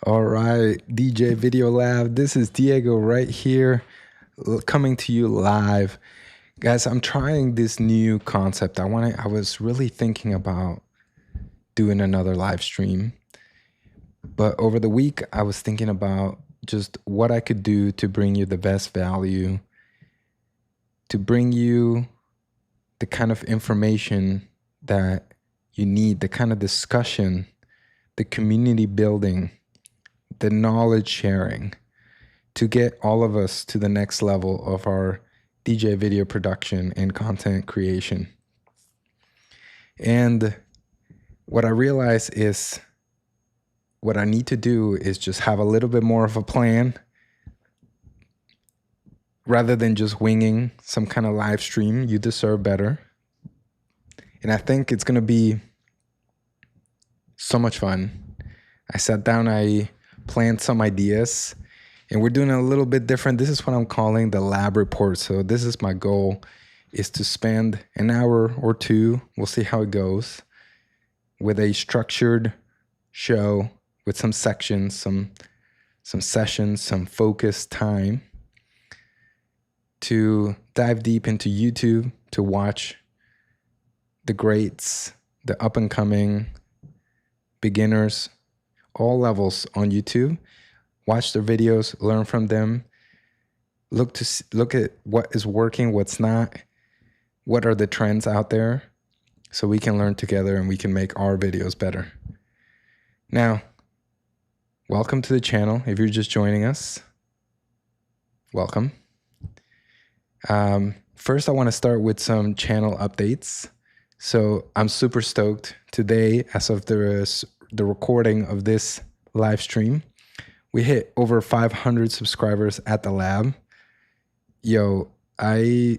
All right, DJ Video Lab. This is Diego right here, coming to you live. Guys, I'm trying this new concept. I was really thinking about doing another live stream, but over the week I was thinking about just what I could do to bring you the best value, to bring you the kind of information that you need, the kind of discussion, the community building, the knowledge sharing to get all of us to the next level of our DJ video production and content creation. And what I realize is what I need to do is just have a little bit more of a plan rather than just winging some kind of live stream. You deserve better. And I think it's going to be so much fun. I sat down, I planned some ideas, and we're doing it a little bit different. This is what I'm calling the lab report. So this is my goal, is to spend an hour or two, we'll see how it goes, with a structured show with some sections, some sessions, some focused time to dive deep into YouTube, to watch the greats, the up and coming beginners, all levels on YouTube. Watch their videos, learn from them, look at what is working, what's not, what are the trends out there, so we can learn together and we can make our videos better. Now, welcome to the channel. If you're just joining us, welcome. First, I want to start with some channel updates. So I'm super stoked today, as of the recording of this live stream. We hit over 500 subscribers at the lab. Yo, I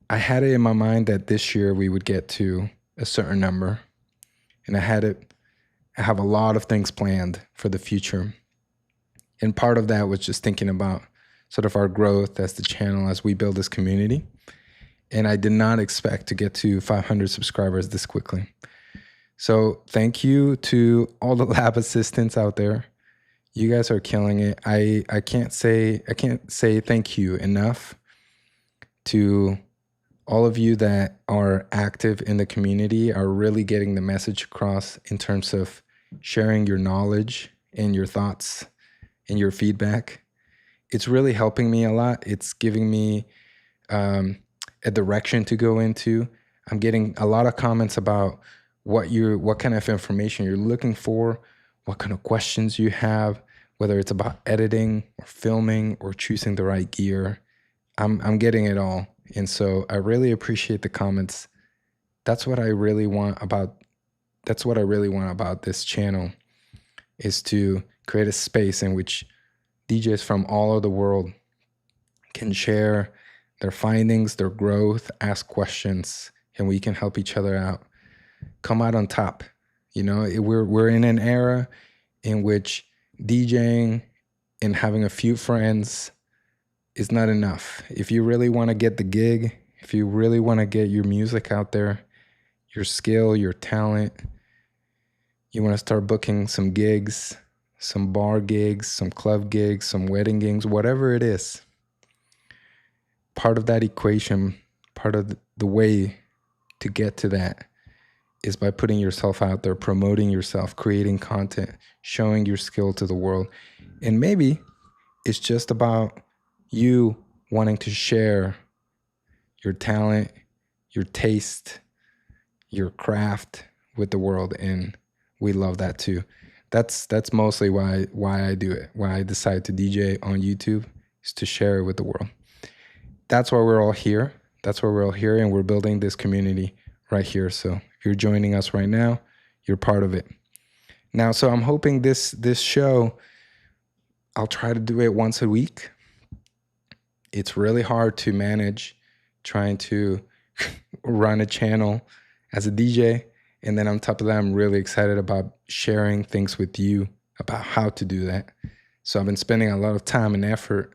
had it in my mind that this year we would get to a certain number, and I have a lot of things planned for the future. And part of that was just thinking about sort of our growth as the channel, as we build this community. And I did not expect to get to 500 subscribers this quickly. So thank you to all the lab assistants out there. You guys are killing it. I can't say thank you enough to all of you that are active in the community, are really getting the message across in terms of sharing your knowledge and your thoughts and your feedback. It's really helping me a lot. It's giving me a direction to go into. I'm getting a lot of comments about what kind of information you're looking for, what kind of questions you have, whether it's about editing or filming or choosing the right gear. I'm getting it all. And so I really appreciate the comments. That's what I really want about this channel, is to create a space in which DJs from all over the world can share their findings, their growth, ask questions, and we can help each other out, come out on top. You know, we're in an era in which DJing and having a few friends is not enough. If you really want to get the gig, if you really want to get your music out there, your skill, your talent, you want to start booking some gigs, some bar gigs, some club gigs, some wedding gigs, whatever it is. Part of that equation, part of the way to get to that is by putting yourself out there, promoting yourself, creating content, showing your skill to the world. And maybe it's just about you wanting to share your talent, your taste, your craft with the world. And we love that too. That's mostly why I do it, why I decide to DJ on YouTube, is to share it with the world. That's why we're all here. That's why we're all here, and we're building this community right here. So if you're joining us right now, you're part of it. Now, so I'm hoping this show, I'll try to do it once a week. It's really hard to manage trying to run a channel as a DJ. And then on top of that, I'm really excited about sharing things with you about how to do that. So I've been spending a lot of time and effort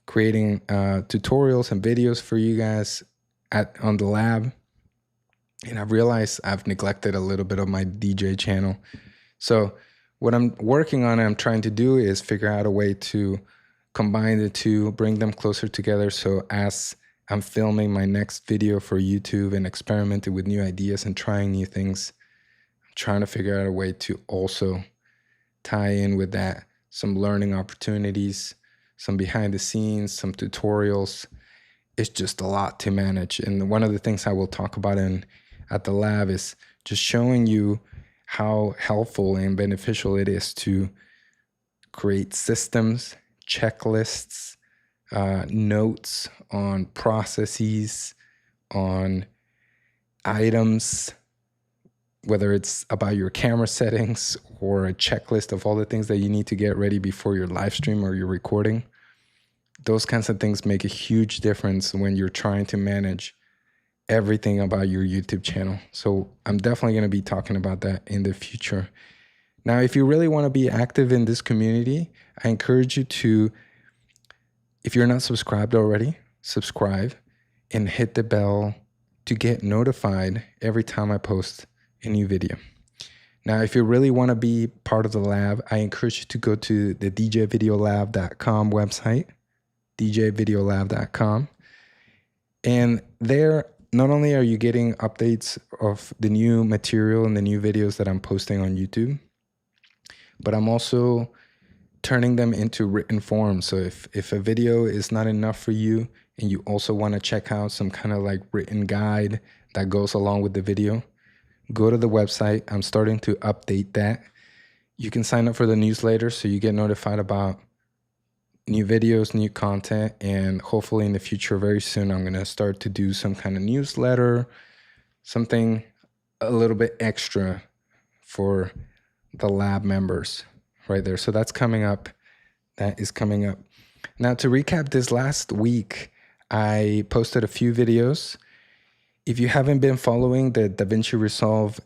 creating tutorials and videos for you guys on the lab. And I've realized I've neglected a little bit of my DJ channel. So what I'm working on and I'm trying to do is figure out a way to combine the two, bring them closer together. So as I'm filming my next video for YouTube and experimenting with new ideas and trying new things, I'm trying to figure out a way to also tie in with that some learning opportunities, some behind the scenes, some tutorials. It's just a lot to manage. And one of the things I will talk about at the lab is just showing you how helpful and beneficial it is to create systems, checklists, notes on processes, on items, whether it's about your camera settings or a checklist of all the things that you need to get ready before your live stream or your recording. Those kinds of things make a huge difference when you're trying to manage everything about your YouTube channel. So I'm definitely going to be talking about that in the future. Now, if you really want to be active in this community, I encourage you to, if you're not subscribed already, subscribe and hit the bell to get notified every time I post a new video. Now, if you really want to be part of the lab, I encourage you to go to the djvideolab.com website, djvideolab.com. And there, not only are you getting updates of the new material and the new videos that I'm posting on YouTube, but I'm also turning them into written form. So if a video is not enough for you and you also want to check out some kind of like written guide that goes along with the video, go to the website. I'm starting to update that. You can sign up for the newsletter so you get notified about new videos, new content, and hopefully in the future, very soon, I'm going to start to do some kind of newsletter, something a little bit extra for the lab members right there. So that's coming up. That is coming up. Now, to recap, this last week, I posted a few videos. If you haven't been following the DaVinci Resolve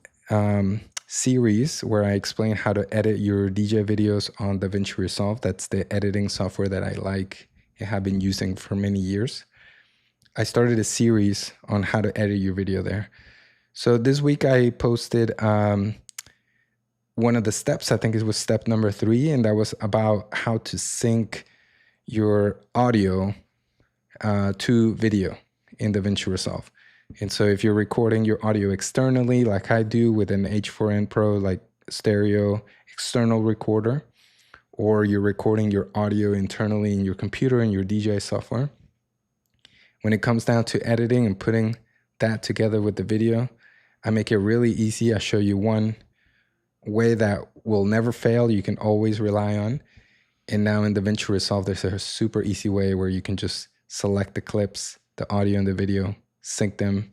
series where I explain how to edit your DJ videos on DaVinci Resolve, that's the editing software that I like and have been using for many years, I started a series on how to edit your video there. So this week I posted one of the steps, I think it was step number 3, and that was about how to sync your audio to video in DaVinci Resolve. And so if you're recording your audio externally, like I do with an H4n Pro, like stereo external recorder, or you're recording your audio internally in your computer and your DJ software, when it comes down to editing and putting that together with the video, I make it really easy. I show you one way that will never fail, you can always rely on. And now in DaVinci Resolve, there's a super easy way where you can just select the clips, the audio and the video, sync them.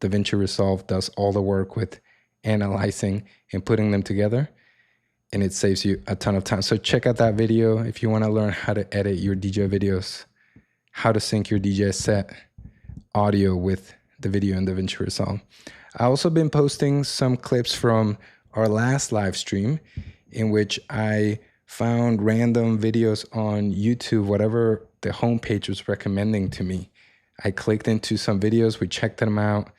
DaVinci Resolve does all the work with analyzing and putting them together, and it saves you a ton of time. So check out that video if you want to learn how to edit your DJ videos, how to sync your DJ set audio with the video in DaVinci Resolve. I've also been posting some clips from our last live stream in which I found random videos on YouTube, whatever the homepage was recommending to me. I clicked into some videos, we checked them out,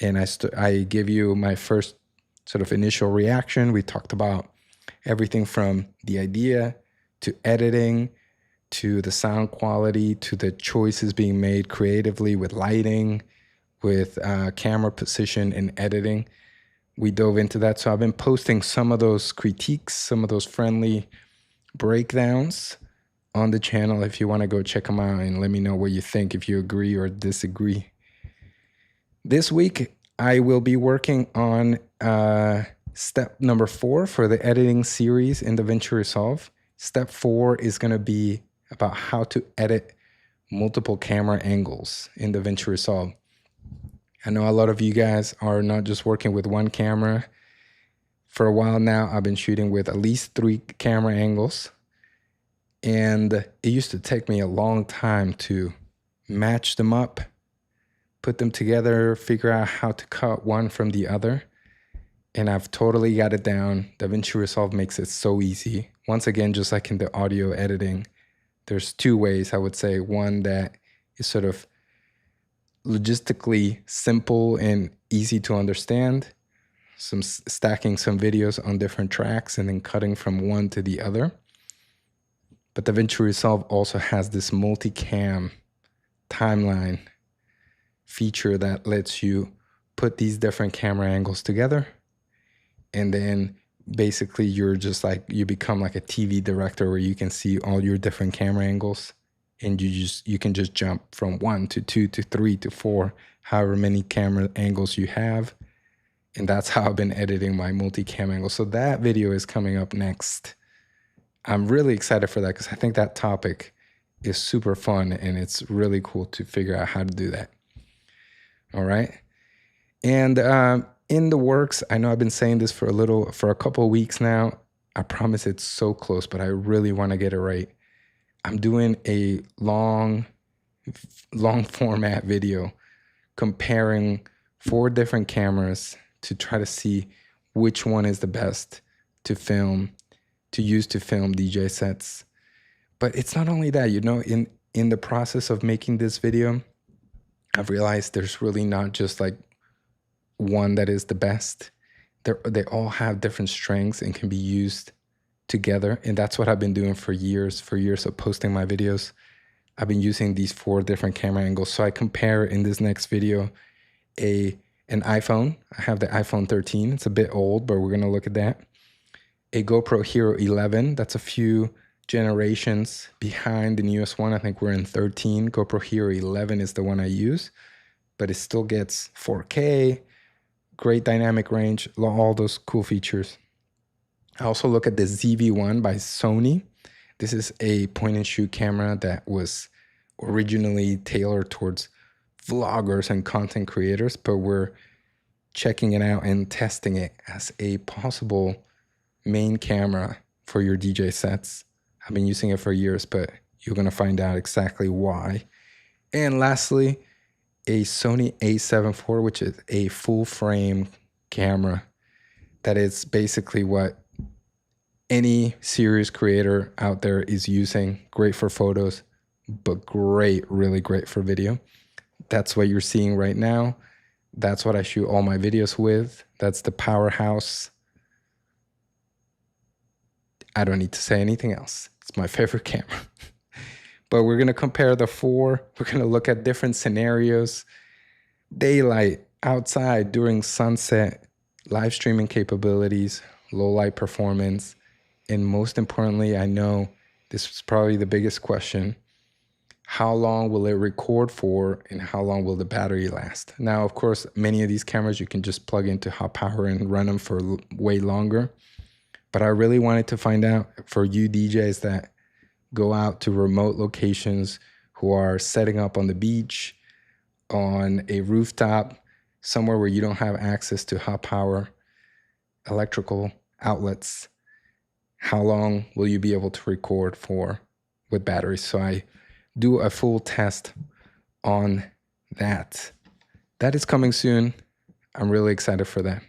and I give you my first sort of initial reaction. We talked about everything from the idea to editing to the sound quality to the choices being made creatively with lighting, with camera position and editing. We dove into that. So I've been posting some of those critiques, some of those friendly breakdowns on the channel if you want to go check them out and let me know what you think, if you agree or disagree. This week, I will be working on step number 4 for the editing series in DaVinci Resolve. Step 4 is going to be about how to edit multiple camera angles in DaVinci Resolve. I know a lot of you guys are not just working with one camera. For a while now, I've been shooting with at least 3 camera angles. And it used to take me a long time to match them up, put them together, figure out how to cut one from the other. And I've totally got it down. DaVinci Resolve makes it so easy. Once again, just like in the audio editing, there's 2 ways, I would say. One that is sort of logistically simple and easy to understand. stacking some videos on different tracks and then cutting from one to the other. But DaVinci Resolve also has this multicam timeline feature that lets you put these different camera angles together, and then basically you're just like, you become like a TV director where you can see all your different camera angles, and you can just jump from 1 to 2 to 3 to 4, however many camera angles you have. And that's how I've been editing my multicam angles. So that video is coming up next. I'm really excited for that because I think that topic is super fun and it's really cool to figure out how to do that. All right. And in the works, I know I've been saying this for a couple of weeks now. I promise it's so close, but I really want to get it right. I'm doing a long format video comparing 4 different cameras to try to see which one is the best to use to film DJ sets. But it's not only that, in the process of making this video, I've realized there's really not just like one that is the best. They all have different strengths and can be used together. And that's what I've been doing for years of posting my videos. I've been using these 4 different camera angles. So I compare in this next video an iPhone. I have the iPhone 13. It's a bit old, but we're going to look at that. A GoPro Hero 11. That's a few generations behind the newest one. I think we're in 13. GoPro Hero 11 is the one I use, but it still gets 4K, great dynamic range, all those cool features. I also look at the ZV-1 by Sony. This is a point-and-shoot camera that was originally tailored towards vloggers and content creators, but we're checking it out and testing it as a possible main camera for your DJ sets. I've been using it for years, but you're going to find out exactly why. And lastly, a Sony a7 IV, which is a full-frame camera that is basically what any serious creator out there is using. Great for photos, but really great for video. That's what you're seeing right now. That's what I shoot all my videos with. That's the powerhouse. I don't need to say anything else. It's my favorite camera. But we're going to compare the 4. We're going to look at different scenarios. Daylight, outside, during sunset, live streaming capabilities, low light performance, and most importantly, I know this is probably the biggest question: how long will it record for and how long will the battery last? Now, of course, many of these cameras you can just plug into hot power and run them for way longer. But I really wanted to find out for you DJs that go out to remote locations, who are setting up on the beach, on a rooftop, somewhere where you don't have access to hot power, electrical outlets, how long will you be able to record for with batteries? So I do a full test on that. That is coming soon. I'm really excited for that.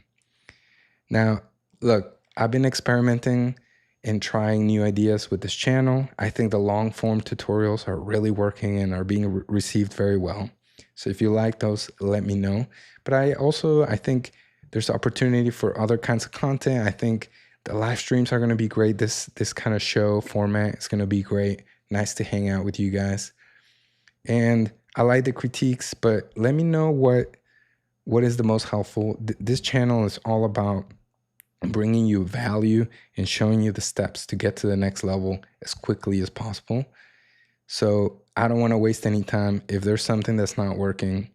Now, look, I've been experimenting and trying new ideas with this channel. I think the long form tutorials are really working and are being received very well. So if you like those, let me know. But I think there's opportunity for other kinds of content. I think the live streams are going to be great. This kind of show format is going to be great. Nice to hang out with you guys. And I like the critiques, but let me know what is the most helpful. This channel is all about bringing you value and showing you the steps to get to the next level as quickly as possible. So I don't want to waste any time. If there's something that's not working,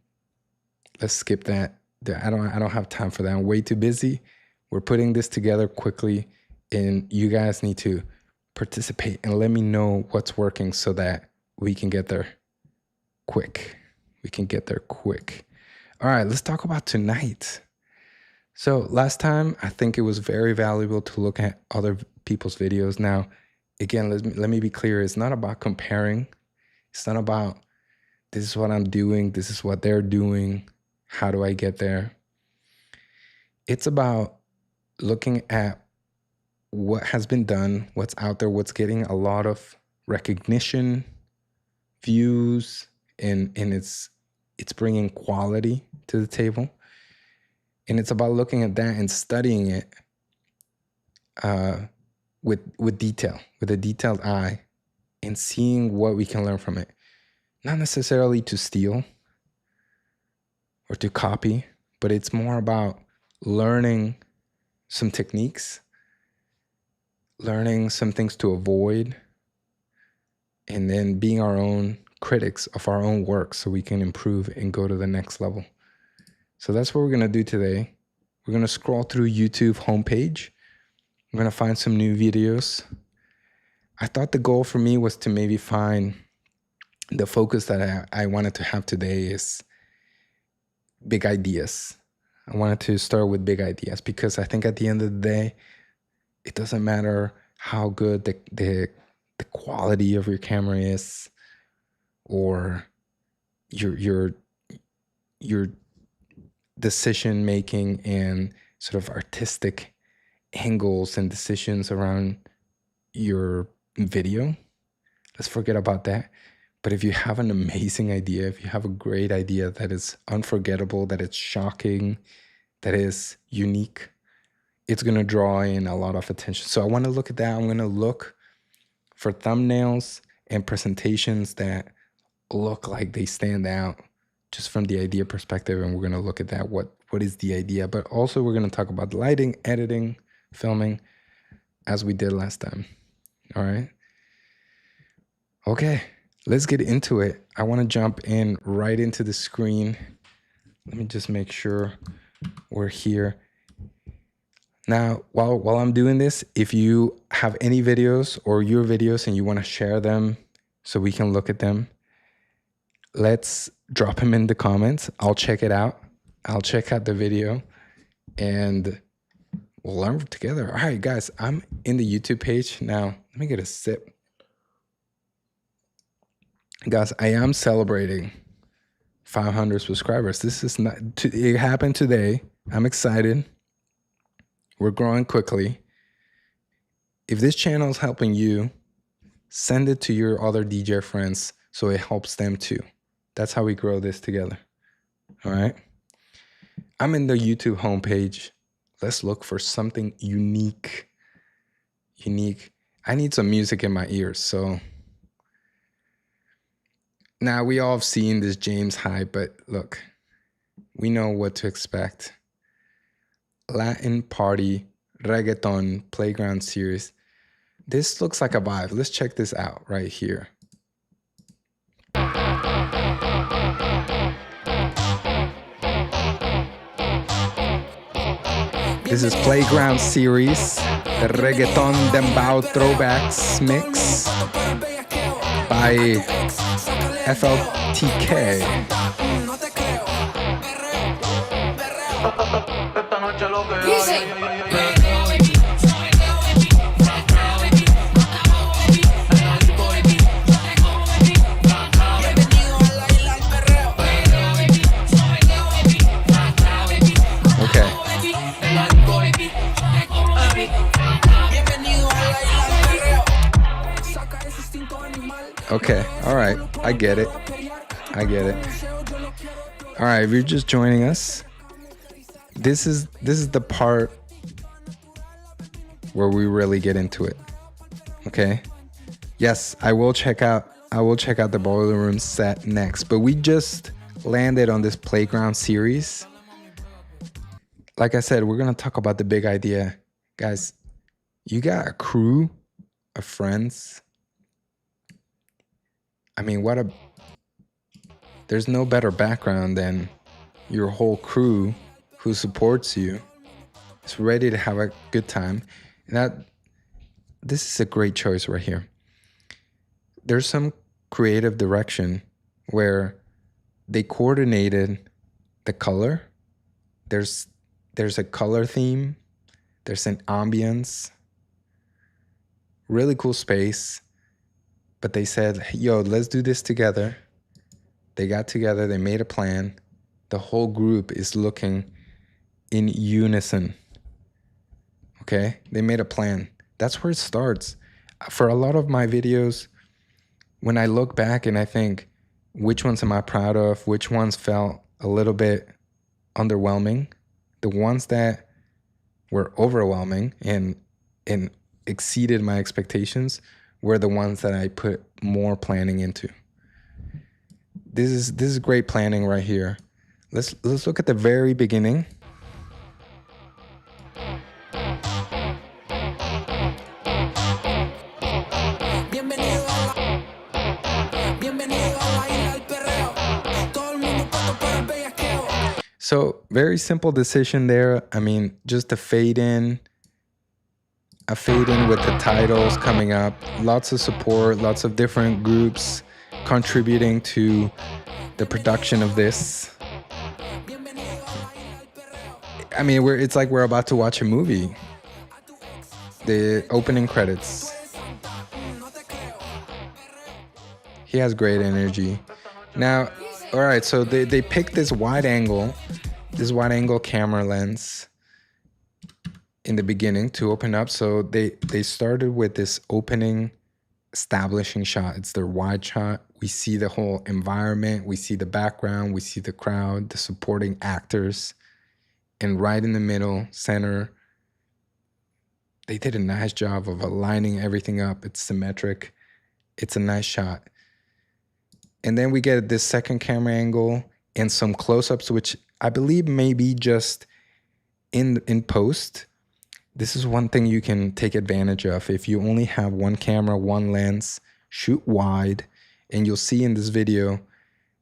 let's skip that. I don't have time for that. I'm way too busy. We're putting this together quickly, and you guys need to participate and let me know what's working so that we can get there quick. All right, let's talk about tonight. So last time, I think it was very valuable to look at other people's videos. Now, again, let me be clear. It's not about comparing. It's not about this is what I'm doing, this is what they're doing, how do I get there? It's about looking at what has been done, what's out there, what's getting a lot of recognition, views, and it's bringing quality to the table. And it's about looking at that and studying it with detail, with a detailed eye, and seeing what we can learn from it. Not necessarily to steal or to copy, but it's more about learning some techniques, learning some things to avoid, and then being our own critics of our own work so we can improve and go to the next level. So that's what we're going to do today. We're going to scroll through YouTube homepage. We're going to find some new videos. I thought the goal for me was to maybe find the focus that I wanted to have today is big ideas. I wanted to start with big ideas because I think at the end of the day, it doesn't matter how good the quality of your camera is, or your decision making and sort of artistic angles and decisions around your video. Let's forget about that. But if you have an amazing idea, if you have a great idea that is unforgettable, that is shocking, that is unique, it's going to draw in a lot of attention. So I want to look at that. I'm going to look for thumbnails and presentations that look like they stand out just from the idea perspective. And we're going to look at that. What is the idea? But also we're going to talk about lighting, editing, filming, as we did last time. All right. Okay, let's get into it. I want to jump in right into the screen. Let me just make sure we're here. Now, while I'm doing this, if you have any videos or your videos and you want to share them so we can look at them, let's drop them in the comments. I'll check it out. I'll check out the video and we'll learn together. All right, guys, I'm in the YouTube page now. Let me get a sip. Guys, I am celebrating 500 subscribers. This is not, it happened today. I'm excited. We're growing quickly. If this channel is helping you, send it to your other DJ friends so it helps them too. That's how we grow this together. All right. I'm in the YouTube homepage. Let's look for something unique. I need some music in my ears. So now we all have seen this James hype, but look, we know what to expect. Latin party, reggaeton, playground series. This looks like a vibe. Let's check this out right here. This is Playground Series, the Reggaeton Dembow Throwbacks mix by FLTK. Okay, all right, I get it. All right, if you're just joining us, this is the part where we really get into it. Okay? Yes, I will check out the Boiler Room set next, but we just landed on this Playground series. Like I said, we're going to talk about the big idea. Guys, you got a crew of friends. I mean, there's no better background than your whole crew who supports you, is ready to have a good time. And this is a great choice right here. There's some creative direction where they coordinated the color. There's a color theme. There's an ambience. Really cool space. But they said, yo, let's do this together. They got together, they made a plan. The whole group is looking in unison. Okay? They made a plan. That's where it starts. For a lot of my videos, when I look back and I think, which ones am I proud of? Which ones felt a little bit underwhelming? the ones that were overwhelming and exceeded my expectations were the ones that I put more planning into. This is great planning right here. Let's look at the very beginning. So very simple decision there. I mean, just a fade in with the titles coming up, lots of support, lots of different groups contributing to the production of this. I mean, it's like we're about to watch a movie. The opening credits. He has great energy. Now, all right, so they picked this wide angle camera lens in the beginning to open up. So they started with this opening establishing shot. It's their wide shot. We see the whole environment, we see the background, we see the crowd, the supporting actors, and right in the middle, center, they did a nice job of aligning everything up. It's symmetric. It's a nice shot. And then we get this second camera angle and some close-ups, which I believe may be just in post. This is one thing you can take advantage of. If you only have one camera, one lens, shoot wide, and you'll see in this video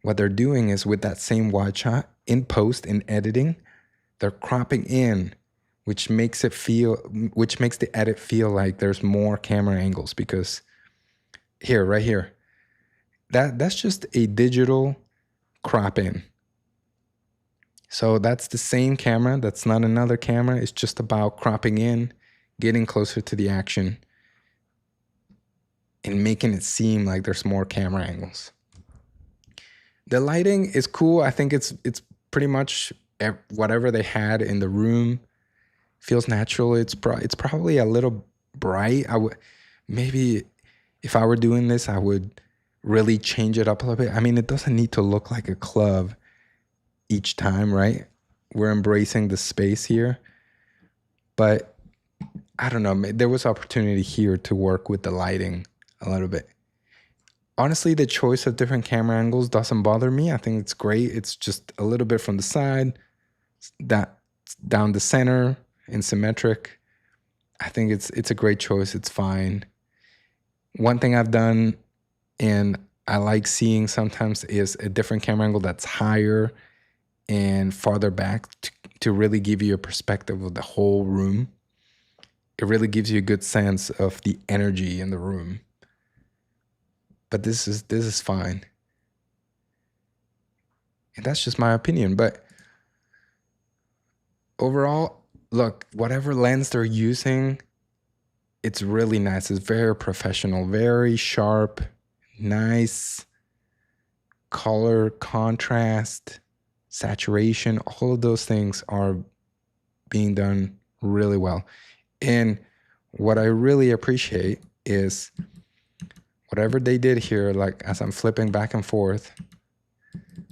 what they're doing is with that same wide shot, in post, in editing, they're cropping in, which makes the edit feel like there's more camera angles, because here, right here, that's just a digital crop in. So that's the same camera. That's not another camera. It's just about cropping in, getting closer to the action, and making it seem like there's more camera angles. The lighting is cool. I think it's pretty much whatever they had in the room. Feels natural. It's probably a little bright. Maybe if I were doing this, I would really change it up a little bit. I mean, it doesn't need to look like a club each time, right? We're embracing the space here. But I don't know, there was opportunity here to work with the lighting a little bit. Honestly, the choice of different camera angles doesn't bother me. I think it's great. It's just a little bit from the side, that down the center, and symmetric. I think it's a great choice. It's fine. One thing I've done, and I like seeing sometimes, is a different camera angle that's higher and farther back to really give you a perspective of the whole room. It really gives you a good sense of the energy in the room. But this is fine. And that's just my opinion. But overall, look, whatever lens they're using, it's really nice. It's very professional, very sharp, nice color, contrast, saturation. All of those things are being done really well. And what I really appreciate is whatever they did here, like as I'm flipping back and forth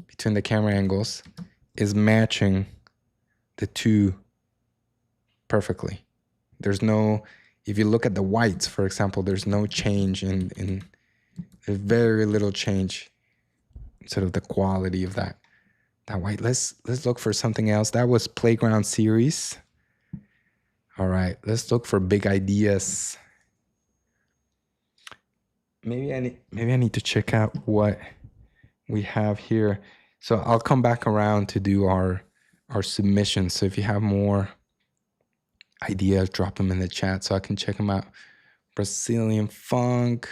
between the camera angles, is matching the two perfectly. There's no, if you look at the whites, for example, there's no change in there's very little change in sort of the quality of that white. Let's look for something else. That was Playground Series. All right, let's look for big ideas. Maybe I need to check out what we have here. So I'll come back around to do our submissions. So if you have more ideas, drop them in the chat so I can check them out. Brazilian funk.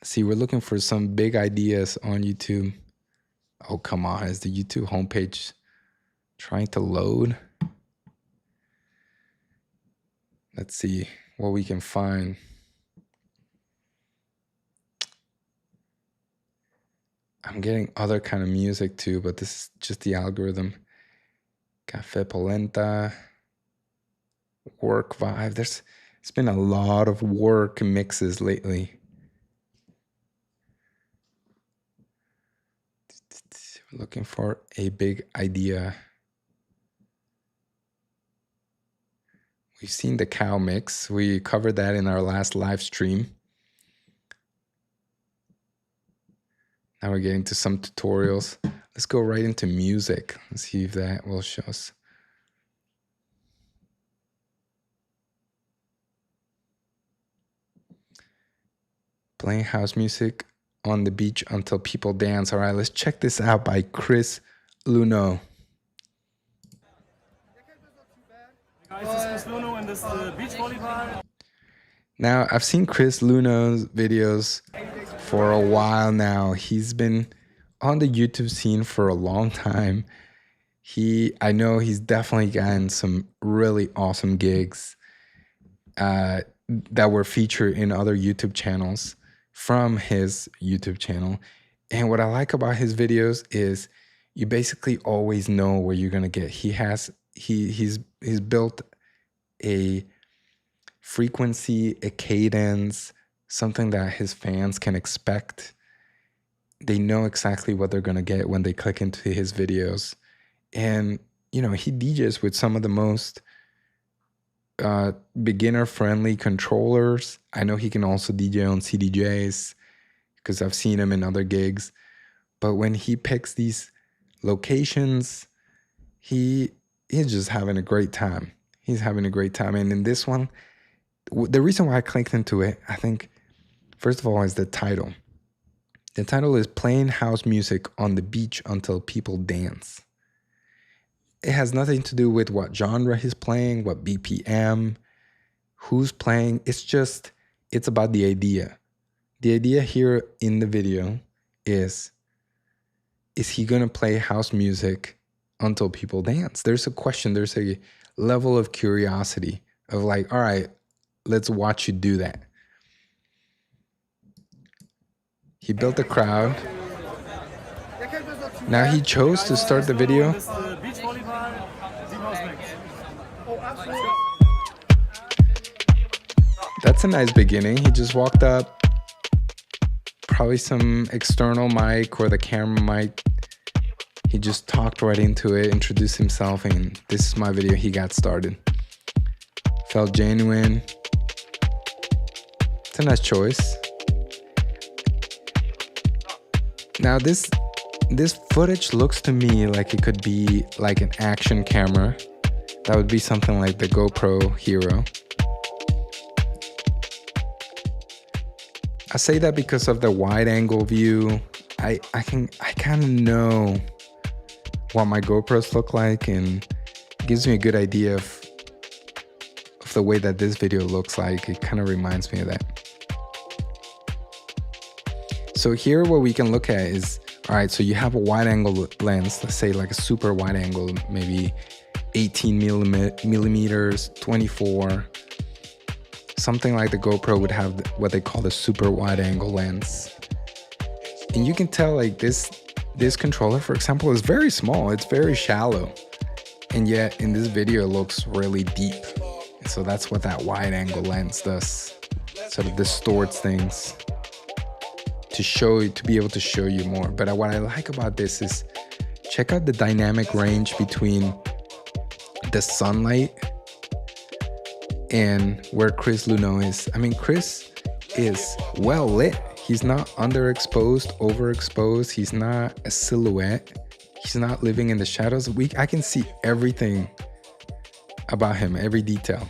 Let's see, we're looking for some big ideas on YouTube. Oh, come on. Is the YouTube homepage trying to load? Let's see what we can find. I'm getting other kind of music too, but this is just the algorithm. Cafe Polenta, work vibe. It's been a lot of work mixes lately. Looking for a big idea. We've seen the cow mix. We covered that in our last live stream. Now we're getting to some tutorials. Let's go right into music. Let's see if that will show us. Playing house music on the beach until people dance. All right, let's check this out by Chris Luno. Guys, this is Chris Luno and this is beach volleyball. Now, I've seen Chris Luno's videos for a while now. He's been on the YouTube scene for a long time. I know he's definitely gotten some really awesome gigs that were featured in other YouTube channels from his YouTube channel. And what I like about his videos is you basically always know where you're gonna get. He's built a frequency, a cadence, something that his fans can expect. They know exactly what they're gonna get when they click into his videos. And, you know, he DJs with some of the most beginner-friendly controllers. I know he can also DJ on CDJs because I've seen him in other gigs. But when he picks these locations, he's just having a great time. He's having a great time. And in this one, the reason why I clicked into it, I think, first of all, is the title. The title is Playing House Music on the Beach Until People Dance. It has nothing to do with what genre he's playing, what BPM, who's playing. It's about the idea. The idea here in the video is he gonna play house music until people dance? There's a question, there's a level of curiosity of like, all right, let's watch you do that. He built a crowd. Now he chose to start the video. That's a nice beginning. He just walked up, probably some external mic or the camera mic. He just talked right into it, introduced himself, and this is my video. He got started. Felt genuine. It's a nice choice. Now this footage looks to me like it could be like an action camera. That would be something like the GoPro Hero. I say that because of the wide angle view. I kind of know what my GoPros look like, and it gives me a good idea of the way that this video looks like. It kind of reminds me of that. So here what we can look at is, all right, so you have a wide angle lens, let's say like a super wide angle, maybe 18 millimeters, 24, something like the GoPro would have what they call the super wide angle lens. And you can tell like this controller, for example, is very small. It's very shallow. And yet in this video, it looks really deep. And so that's what that wide angle lens does. Sort of distorts things to be able to show you more. But what I like about this is check out the dynamic range between the sunlight and where Chris Luno is. I mean, Chris is well lit. He's not underexposed, overexposed. He's not a silhouette. He's not living in the shadows. I can see everything about him, every detail.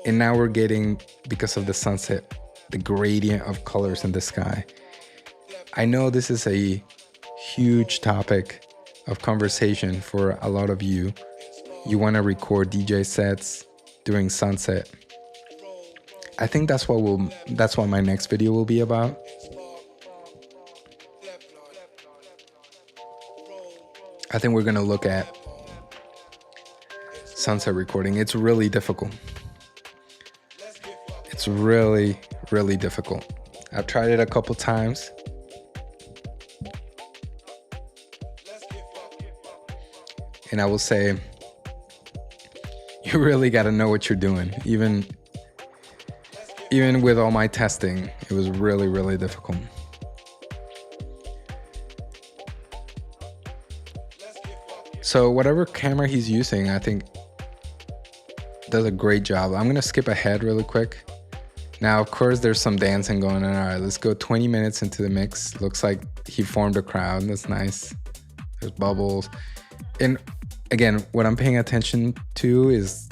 And now we're getting, because of the sunset, the gradient of colors in the sky. I know this is a huge topic of conversation for a lot of you. You want to record DJ sets during sunset. I think that's what my next video will be about. I think we're gonna look at sunset recording. It's really difficult. It's really, really difficult. I've tried it a couple times. And I will say, you really got to know what you're doing. Even with all my testing, it was really, really difficult. So whatever camera he's using, I think does a great job. I'm gonna skip ahead really quick. Now, of course, there's some dancing going on. All right, let's go 20 minutes into the mix. Looks like he formed a crowd. That's nice. There's bubbles. And again, what I'm paying attention to is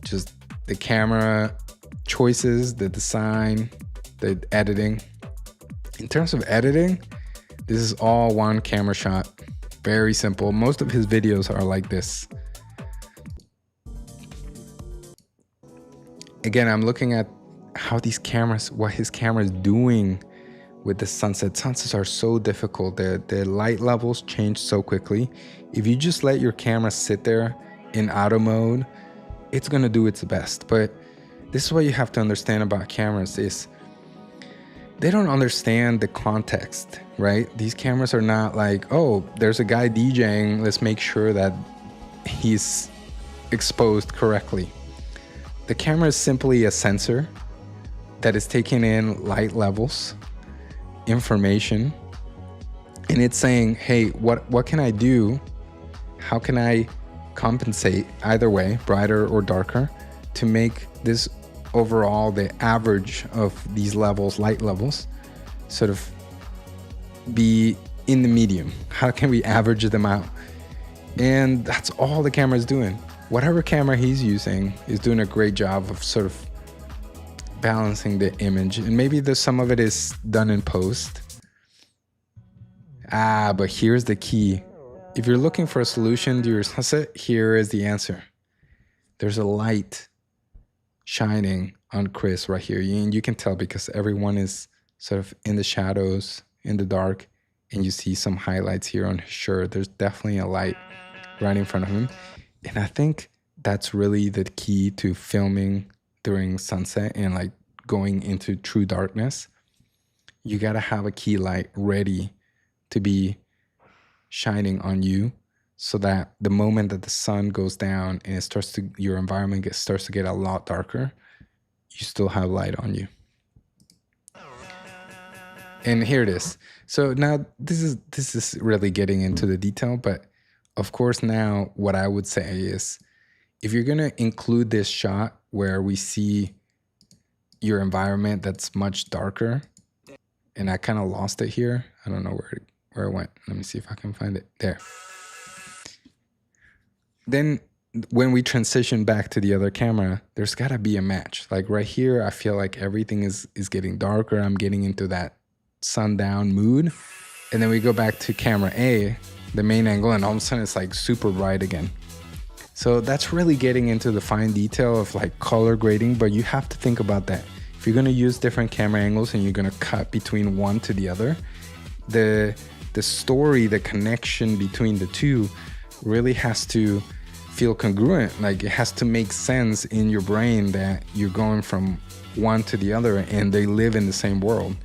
just the camera choices, the design, the editing. In terms of editing, this is all one camera shot. Very simple. Most of his videos are like this. Again, I'm looking at how these cameras, what his camera is doing with the sunset. Sunsets are so difficult. The light levels change so quickly. If you just let your camera sit there in auto mode, it's gonna do its best. But this is what you have to understand about cameras is they don't understand the context, right? These cameras are not like, oh, there's a guy DJing, let's make sure that he's exposed correctly. The camera is simply a sensor that is taking in light levels, information, and it's saying, hey, what can I do? How can I compensate either way, brighter or darker, to make this overall, the average of these levels, light levels, sort of be in the medium? How can we average them out? And that's all the camera is doing. Whatever camera he's using is doing a great job of sort of balancing the image. And maybe some of it is done in post. But here's the key. If you're looking for a solution to your sunset, here is the answer. There's a light shining on Chris right here. And you can tell because everyone is sort of in the shadows, in the dark, and you see some highlights here on his shirt. There's definitely a light right in front of him. And I think that's really the key to filming during sunset and like going into true darkness. You gotta have a key light ready to be shining on you so that the moment that the sun goes down and it starts to, your environment starts to get a lot darker, you still have light on you. And here it is. So now this is really getting into the detail, but of course now what I would say is if you're gonna include this shot where we see your environment that's much darker, and I kind of lost it here. I don't know where it went. Let me see if I can find it. There. Then when we transition back to the other camera, there's gotta be a match. Like right here, I feel like everything is getting darker. I'm getting into that sundown mood. And then we go back to camera A, the main angle, and all of a sudden it's like super bright again. So that's really getting into the fine detail of like color grading, but you have to think about that. If you're gonna use different camera angles and you're gonna cut between one to the other, the story, the connection between the two really has to feel congruent. Like it has to make sense in your brain that you're going from one to the other and they live in the same world.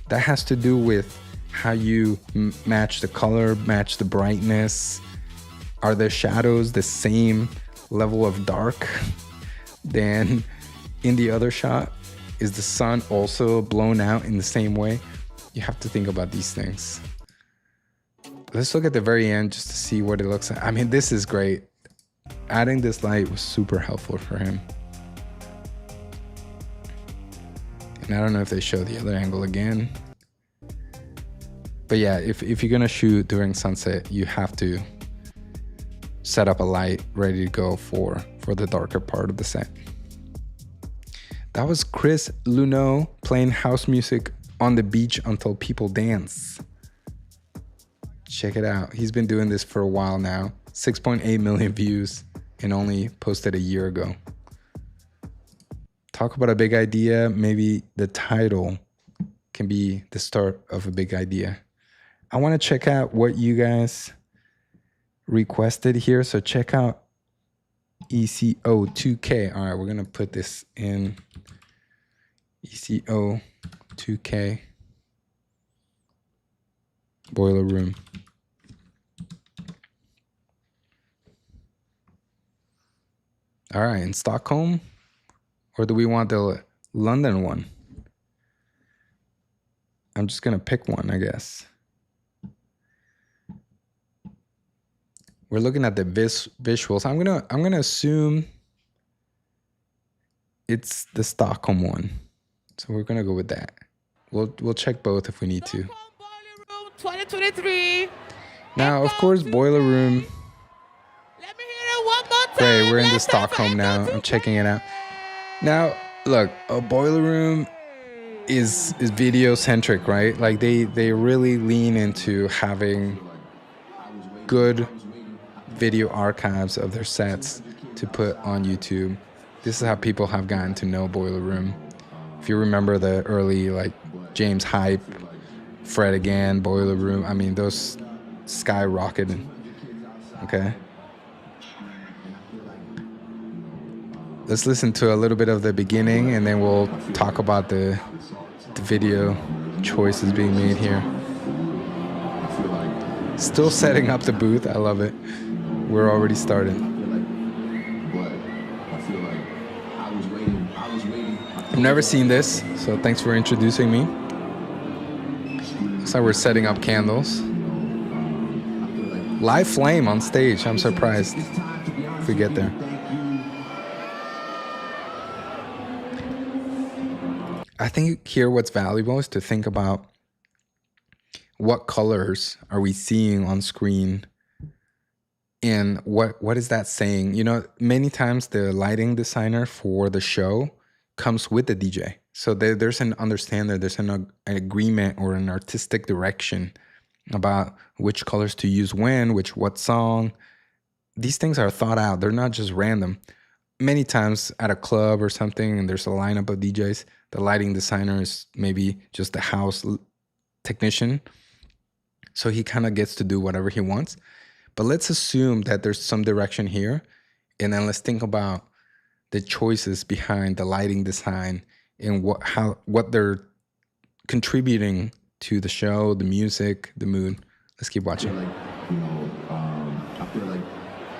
That has to do with how you match the color, match the brightness. Are the shadows the same level of dark than in the other shot? Is the sun also blown out in the same way? You have to think about these things. Let's look at the very end just to see what it looks like. I mean, this is great. Adding this light was super helpful for him. And I don't know if they show the other angle again. But yeah, if you're gonna shoot during sunset, you have to set up a light ready to go for the darker part of the set. That was Chris Luneau playing house music on the beach until people dance. Check it out. He's been doing this for a while now. 6.8 million views and only posted a year ago. Talk about a big idea. Maybe the title can be the start of a big idea. I want to check out what you guys requested here. So check out ECO2K. All right, we're going to put this in ECO2K boiler room. All right, in Stockholm, or do we want the London one? I'm just going to pick one, I guess. We're looking at the visuals. I'm gonna assume it's the Stockholm one, so we're gonna go with that. We'll check both if we need to. 2023. Now, of course, Boiler Room. Let me hear it one more time. Great, we're in the Last time for Stockholm now. Echo I'm 2K. checking it out. Now, look, a Boiler Room is video centric, right? Like they really lean into having good video archives of their sets to put on YouTube. This is how people have gotten to know Boiler Room. If you remember the early like James Hype, Fred Again, Boiler Room, I mean those skyrocketed. Okay. Let's listen to a little bit of the beginning and then we'll talk about the video choices being made here. Still setting up the booth. I love it. We're already started. I've never seen this, so thanks for introducing me. Looks like we're setting up candles. Live flame on stage. I'm surprised if we get there. I think here what's valuable is to think about what colors are we seeing on screen and what is that saying? You know, many times the lighting designer for the show comes with the DJ. So there's an understanding, there's an agreement or an artistic direction about which colors to use when, what song. These things are thought out. They're not just random. Many times at a club or something and there's a lineup of DJs, the lighting designer is maybe just a house technician. So he kind of gets to do whatever he wants. But let's assume that there's some direction here. And then let's think about the choices behind the lighting design and what they're contributing to the show, the music, the mood. Let's keep watching. I feel like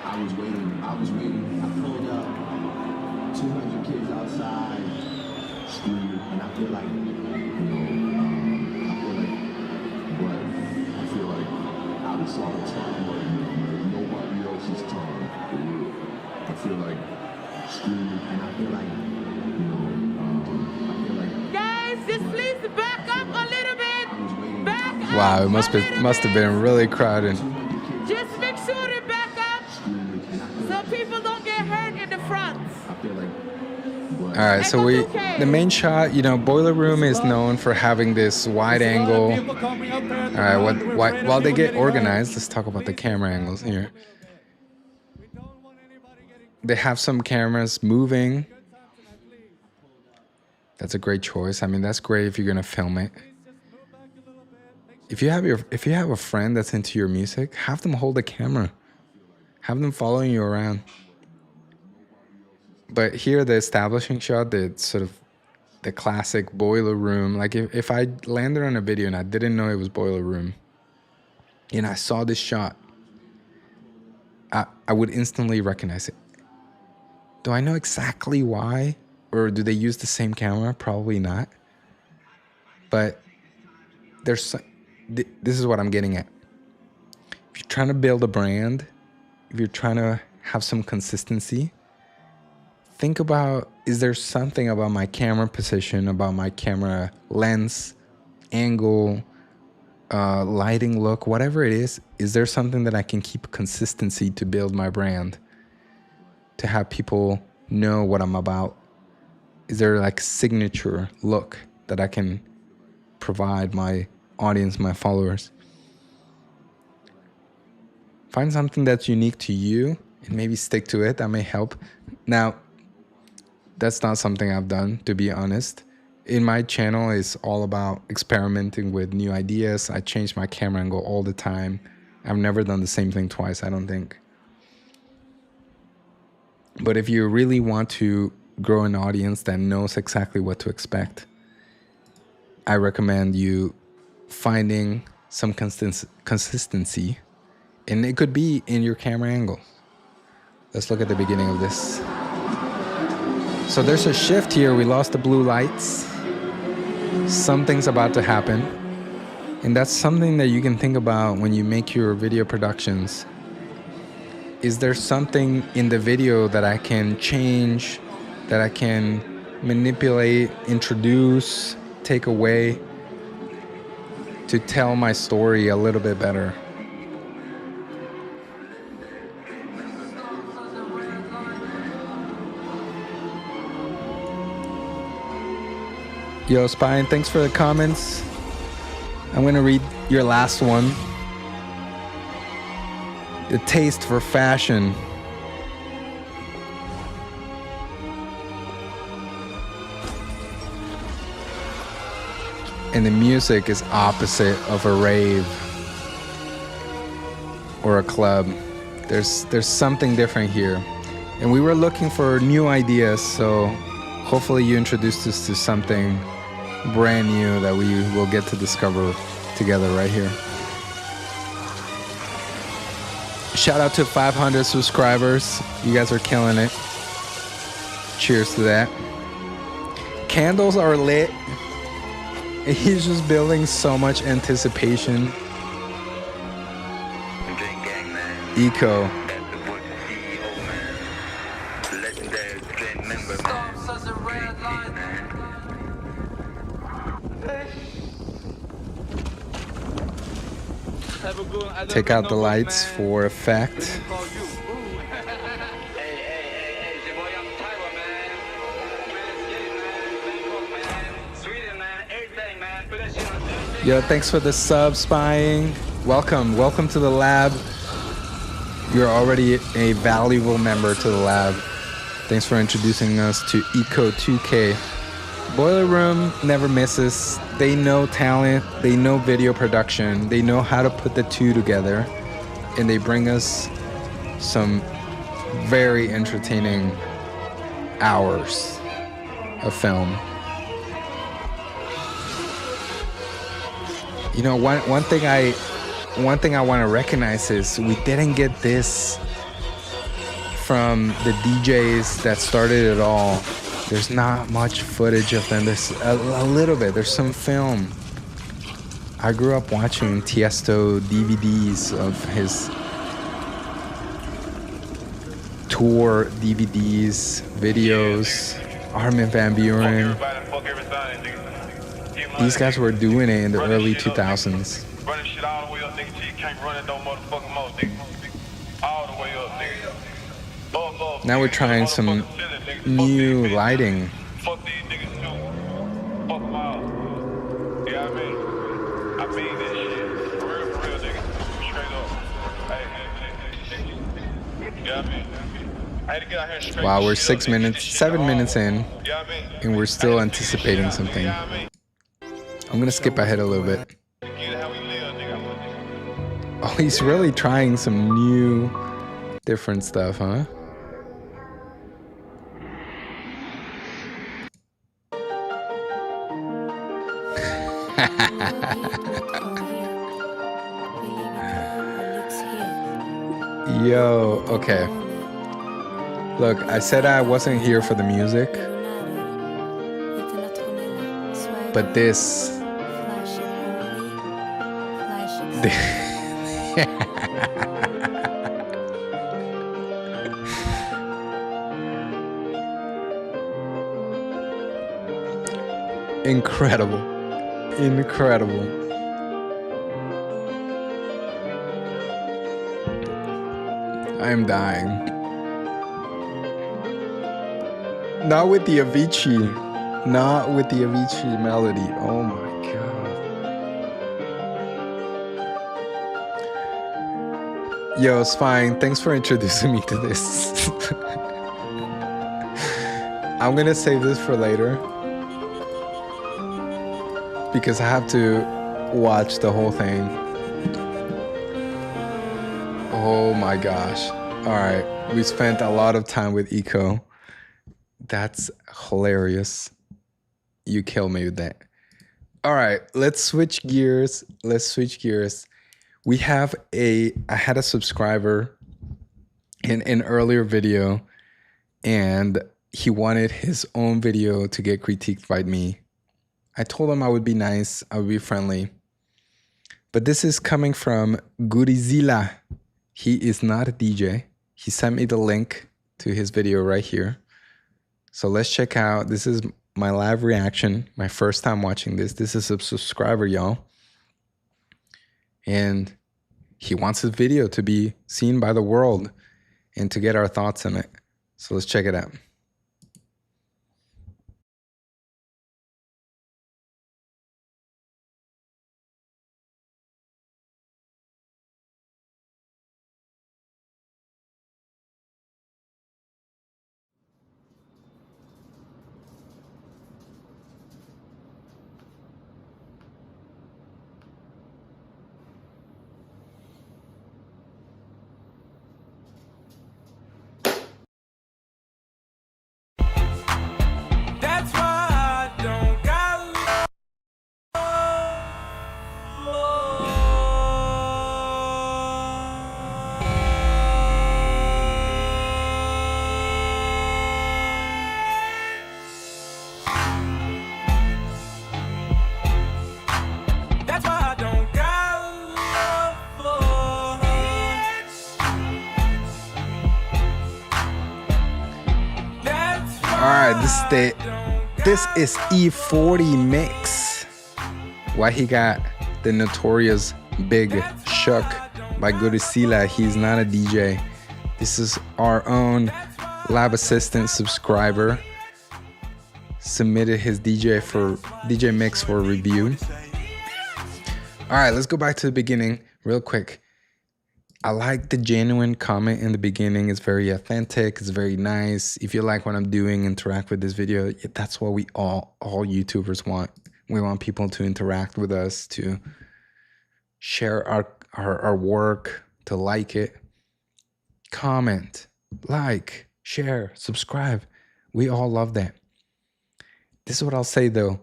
I was waiting. I pulled up 200 kids outside, screaming, and I feel like, I feel like I was on the tongue, but nobody else's tongue. I feel like screaming, and I feel like, Guys, just please back up a little bit. Back up. Wow, it must have been really crowded. Just make sure to back up so people don't get hurt in the front. All right, so the main shot, you know, Boiler Room is known for having this wide angle. All right, while they get organized, let's talk about the camera angles here. They have some cameras moving. That's a great choice. I mean, that's great if you're gonna film it. If you have a friend that's into your music, have them hold the camera. Have them following you around. But here, the establishing shot, the sort of the classic Boiler Room. Like if I landed on a video and I didn't know it was Boiler Room, and I saw this shot, I would instantly recognize it. Do I know exactly why? Or do they use the same camera? Probably not. But this is what I'm getting at. If you're trying to build a brand, if you're trying to have some consistency, think about, is there something about my camera position, about my camera lens, angle, lighting look, whatever it is there something that I can keep consistency to build my brand, to have people know what I'm about? Is there like signature look that I can provide my audience, my followers? Find something that's unique to you and maybe stick to it. That may help. Now, that's not something I've done, to be honest. In my channel, it's all about experimenting with new ideas. I change my camera angle all the time. I've never done the same thing twice, I don't think. But if you really want to grow an audience that knows exactly what to expect, I recommend you finding some consistency. And it could be in your camera angle. Let's look at the beginning of this. So there's a shift here. We lost the blue lights. Something's about to happen. And that's something that you can think about when you make your video productions. is there something in the video that I can change, that I can manipulate, introduce, take away to tell my story a little bit better? Yo, Spine, thanks for the comments. I'm gonna read your last one. The taste for fashion. And the music is opposite of a rave or a club. There's something different here. And we were looking for new ideas, so hopefully you introduced us to something brand new that we will get to discover together right here. Shout out to 500 subscribers. You guys are killing it. Cheers to that. Candles are lit. He's just building so much anticipation. Eco. Take out the lights for effect. Yo, thanks for the sub, Spying. Welcome to the lab. You're already a valuable member to the lab. Thanks for introducing us to Eco 2K. Boiler Room never misses. They know talent, they know video production, they know how to put the two together, and they bring us some very entertaining hours of film. You know, one thing I want to recognize is we didn't get this from the DJs that started it all. There's not much footage of them. There's a little bit. There's some film. I grew up watching Tiesto DVDs of his tour DVDs, videos, Armin van Buuren. These guys were doing it in the early 2000s. Running shit all the way up, nigga, till you can't run it no motherfucking more, nigga. All the way up, nigga. Now we're trying some new lighting. Fuck these niggas too. Fuck them all. Yeah, I mean that shit. For real, nigga. Straight up. Hey. Yeah, I had to get out here straight. Wow, we're 7 minutes in, and we're still anticipating something. I'm gonna skip ahead a little bit. Oh, he's really trying some new, different stuff, huh? Yo, okay. Look, I said I wasn't here for the music, but this incredible. I'm dying. Not with the Avicii melody. Oh my god. Yo, Spine, thanks for introducing me to this. I'm gonna save this for later because I have to watch the whole thing. Oh my gosh. All right, we spent a lot of time with Eco. That's hilarious. You kill me with that. All right, let's switch gears. I had a subscriber in an earlier video, and he wanted his own video to get critiqued by me. I told him I would be nice, I would be friendly. But this is coming from Gurizila. He is not a DJ. He sent me the link to his video right here. So let's check out. This is my live reaction, my first time watching this. This is a subscriber, y'all. And he wants his video to be seen by the world and to get our thoughts on it. So let's check it out. That's why I don't got That's why I don't got love for That's why All right, this is E40 mix. Why he got the notorious Big Shuck by Godzilla. He's not a DJ. This is our own lab assistant subscriber. Submitted his DJ mix for review. All right, let's go back to the beginning real quick. I like the genuine comment in the beginning. It's very authentic. It's very nice. If you like what I'm doing, interact with this video. That's what we all YouTubers want. We want people to interact with us, to share our work, to like it. Comment, like, share, subscribe. We all love that. This is what I'll say though.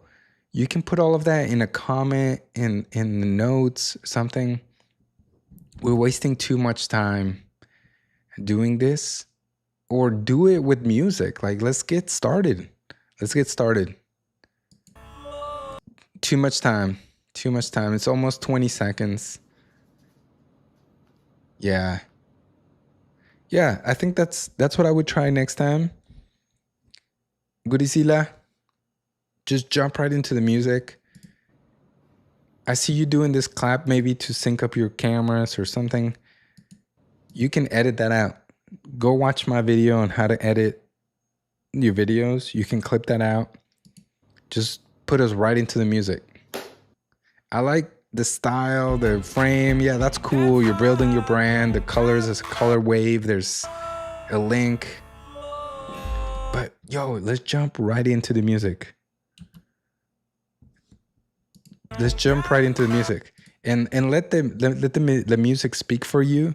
You can put all of that in a comment, in the notes, something. We're wasting too much time doing this, or do it with music. Like, let's get started. Let's get started. Too much time. Too much time. It's almost 20 seconds. Yeah. Yeah, I think that's what I would try next time. Godzilla, just jump right into the music. I see you doing this clap maybe to sync up your cameras or something. You can edit that out. Go watch my video on how to edit your videos. You can clip that out. Just put us right into the music. I like the style, the frame. Yeah, that's cool. You're building your brand. The colors, there's a color wave. There's a link. But yo, let's jump right into the music. Let's jump right into the music and let the music speak for you.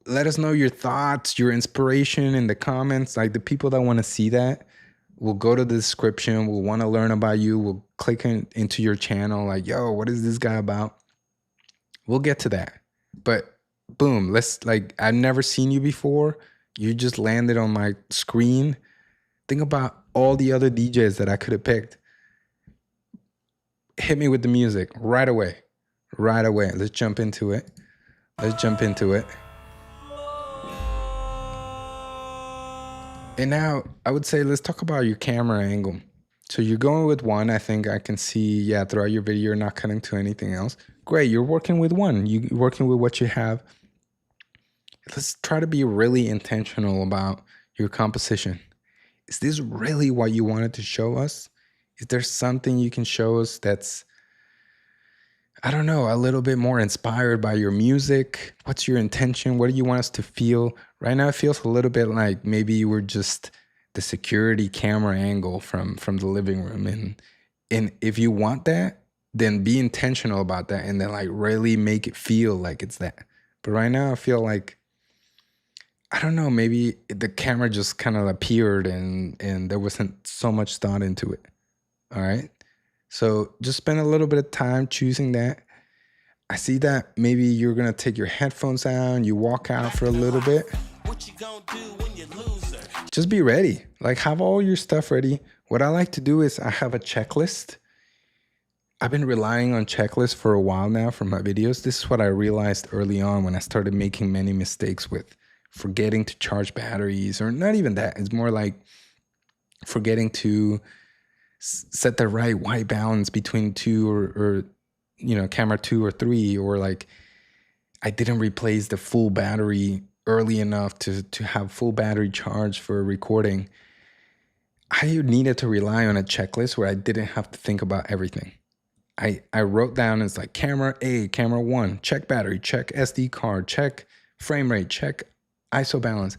Let us know your thoughts, your inspiration in the comments. Like, the people that want to see that will go to the description, will want to learn about you, will click into your channel. Like, yo, what is this guy about? We'll get to that. But boom, I've never seen you before. You just landed on my screen. Think about all the other DJs that I could have picked. Hit me with the music right away. Right away. Let's jump into it. Let's jump into it. And now I would say let's talk about your camera angle. So you're going with one. I think I can see, yeah, throughout your video, you're not cutting to anything else. Great. You're working with one. You're working with what you have. Let's try to be really intentional about your composition. Is this really what you wanted to show us? Is there something you can show us that's, I don't know, a little bit more inspired by your music? What's your intention? What do you want us to feel? Right now, it feels a little bit like maybe you were just the security camera angle from the living room. And if you want that, then be intentional about that and then like really make it feel like it's that. But right now, I feel like, I don't know, maybe the camera just kind of appeared and there wasn't so much thought into it. All right. So just spend a little bit of time choosing that. I see that maybe you're going to take your headphones out and you walk out for a little bit. What you gonna do when you lose her? Just be ready. Like, have all your stuff ready. What I like to do is I have a checklist. I've been relying on checklists for a while now for my videos. This is what I realized early on when I started making many mistakes with forgetting to charge batteries, or not even that. It's more like forgetting to set the right white balance between two or camera 2 or 3, or like I didn't replace the full battery early enough to have full battery charge for recording. I needed to rely on a checklist where I didn't have to think about everything. I wrote down, it's like camera A, camera 1, check battery, check SD card, check frame rate, check ISO balance.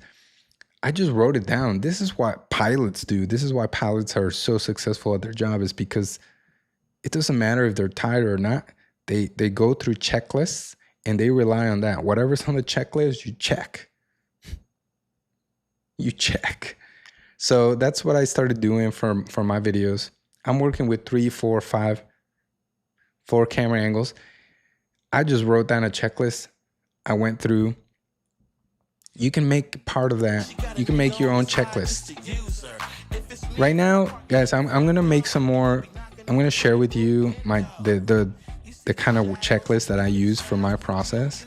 I just wrote it down. This is what pilots do. This is why pilots are so successful at their job, is because it doesn't matter if they're tired or not. They go through checklists and they rely on that. Whatever's on the checklist, you check. You check. So that's what I started doing for my videos. I'm working with 3, 4, 5, 4 camera angles. I just wrote down a checklist. I went through. You can make part of that. You can make your own checklist. Right now, guys, I'm gonna make some more. I'm gonna share with you the kind of checklist that I use for my process.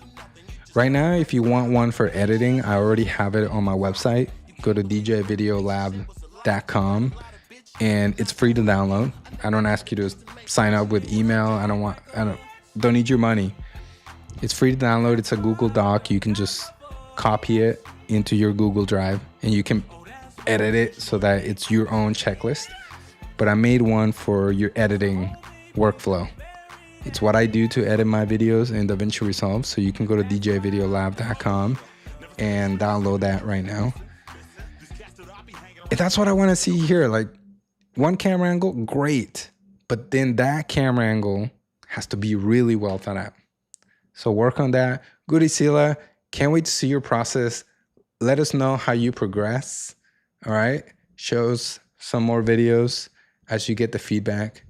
Right now, if you want one for editing, I already have it on my website. Go to djvideolab.com and it's free to download. I don't ask you to sign up with email. I don't need your money. It's free to download. It's a Google Doc. You can just copy it into your Google Drive and you can edit it so that it's your own checklist. But I made one for your editing workflow. It's what I do to edit my videos in DaVinci Resolve. So you can go to djvideolab.com and download that right now. That's what I want to see here. Like, one camera angle, great. But then that camera angle has to be really well thought out. So work on that. Goody Sila, can't wait to see your process. Let us know how you progress. All right. Show us some more videos as you get the feedback,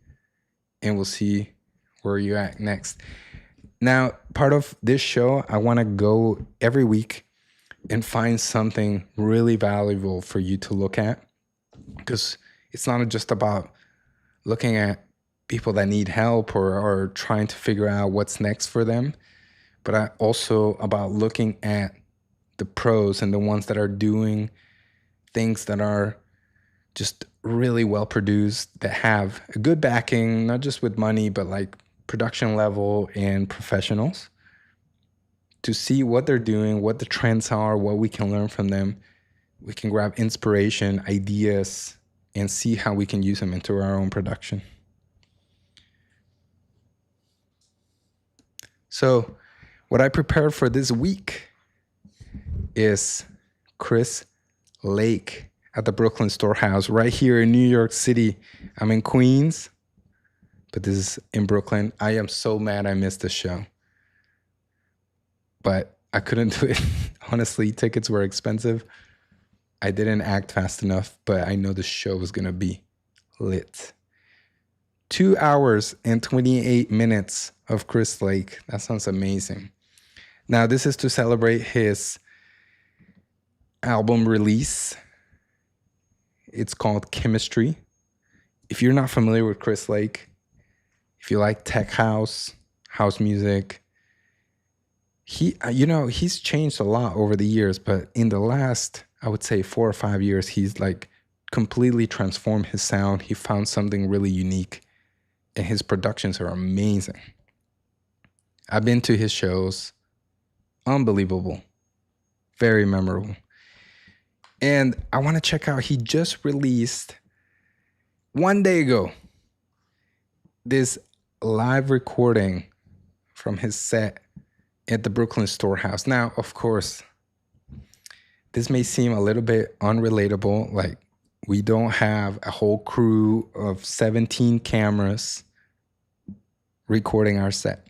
and we'll see where you're at next. Now, part of this show, I want to go every week and find something really valuable for you to look at, because it's not just about looking at people that need help or trying to figure out what's next for them, but also about looking at the pros and the ones that are doing things that are just really well produced, that have a good backing, not just with money, but like production level and professionals, to see what they're doing, what the trends are, what we can learn from them. We can grab inspiration, ideas, and see how we can use them into our own production. So what I prepared for this week is Chris Lake at the Brooklyn Storehouse right here in New York City. I'm in Queens, but this is in Brooklyn. I am so mad I missed the show, but I couldn't do it. Honestly, tickets were expensive. I didn't act fast enough, but I know the show was going to be lit. 2 hours and 28 minutes of Chris Lake. That sounds amazing. Now, this is to celebrate his album release. It's called Chemistry. If you're not familiar with Chris Lake, if you like tech house music, he's changed a lot over the years, but in the last, I would say 4 or 5 years, he's like completely transformed his sound. He found something really unique, and his productions are amazing. I've been to his shows. Unbelievable. Very memorable. And I want to check out, he just released 1 day ago this live recording from his set at the Brooklyn Storehouse. Now, of course, this may seem a little bit unrelatable. Like, we don't have a whole crew of 17 cameras recording our set.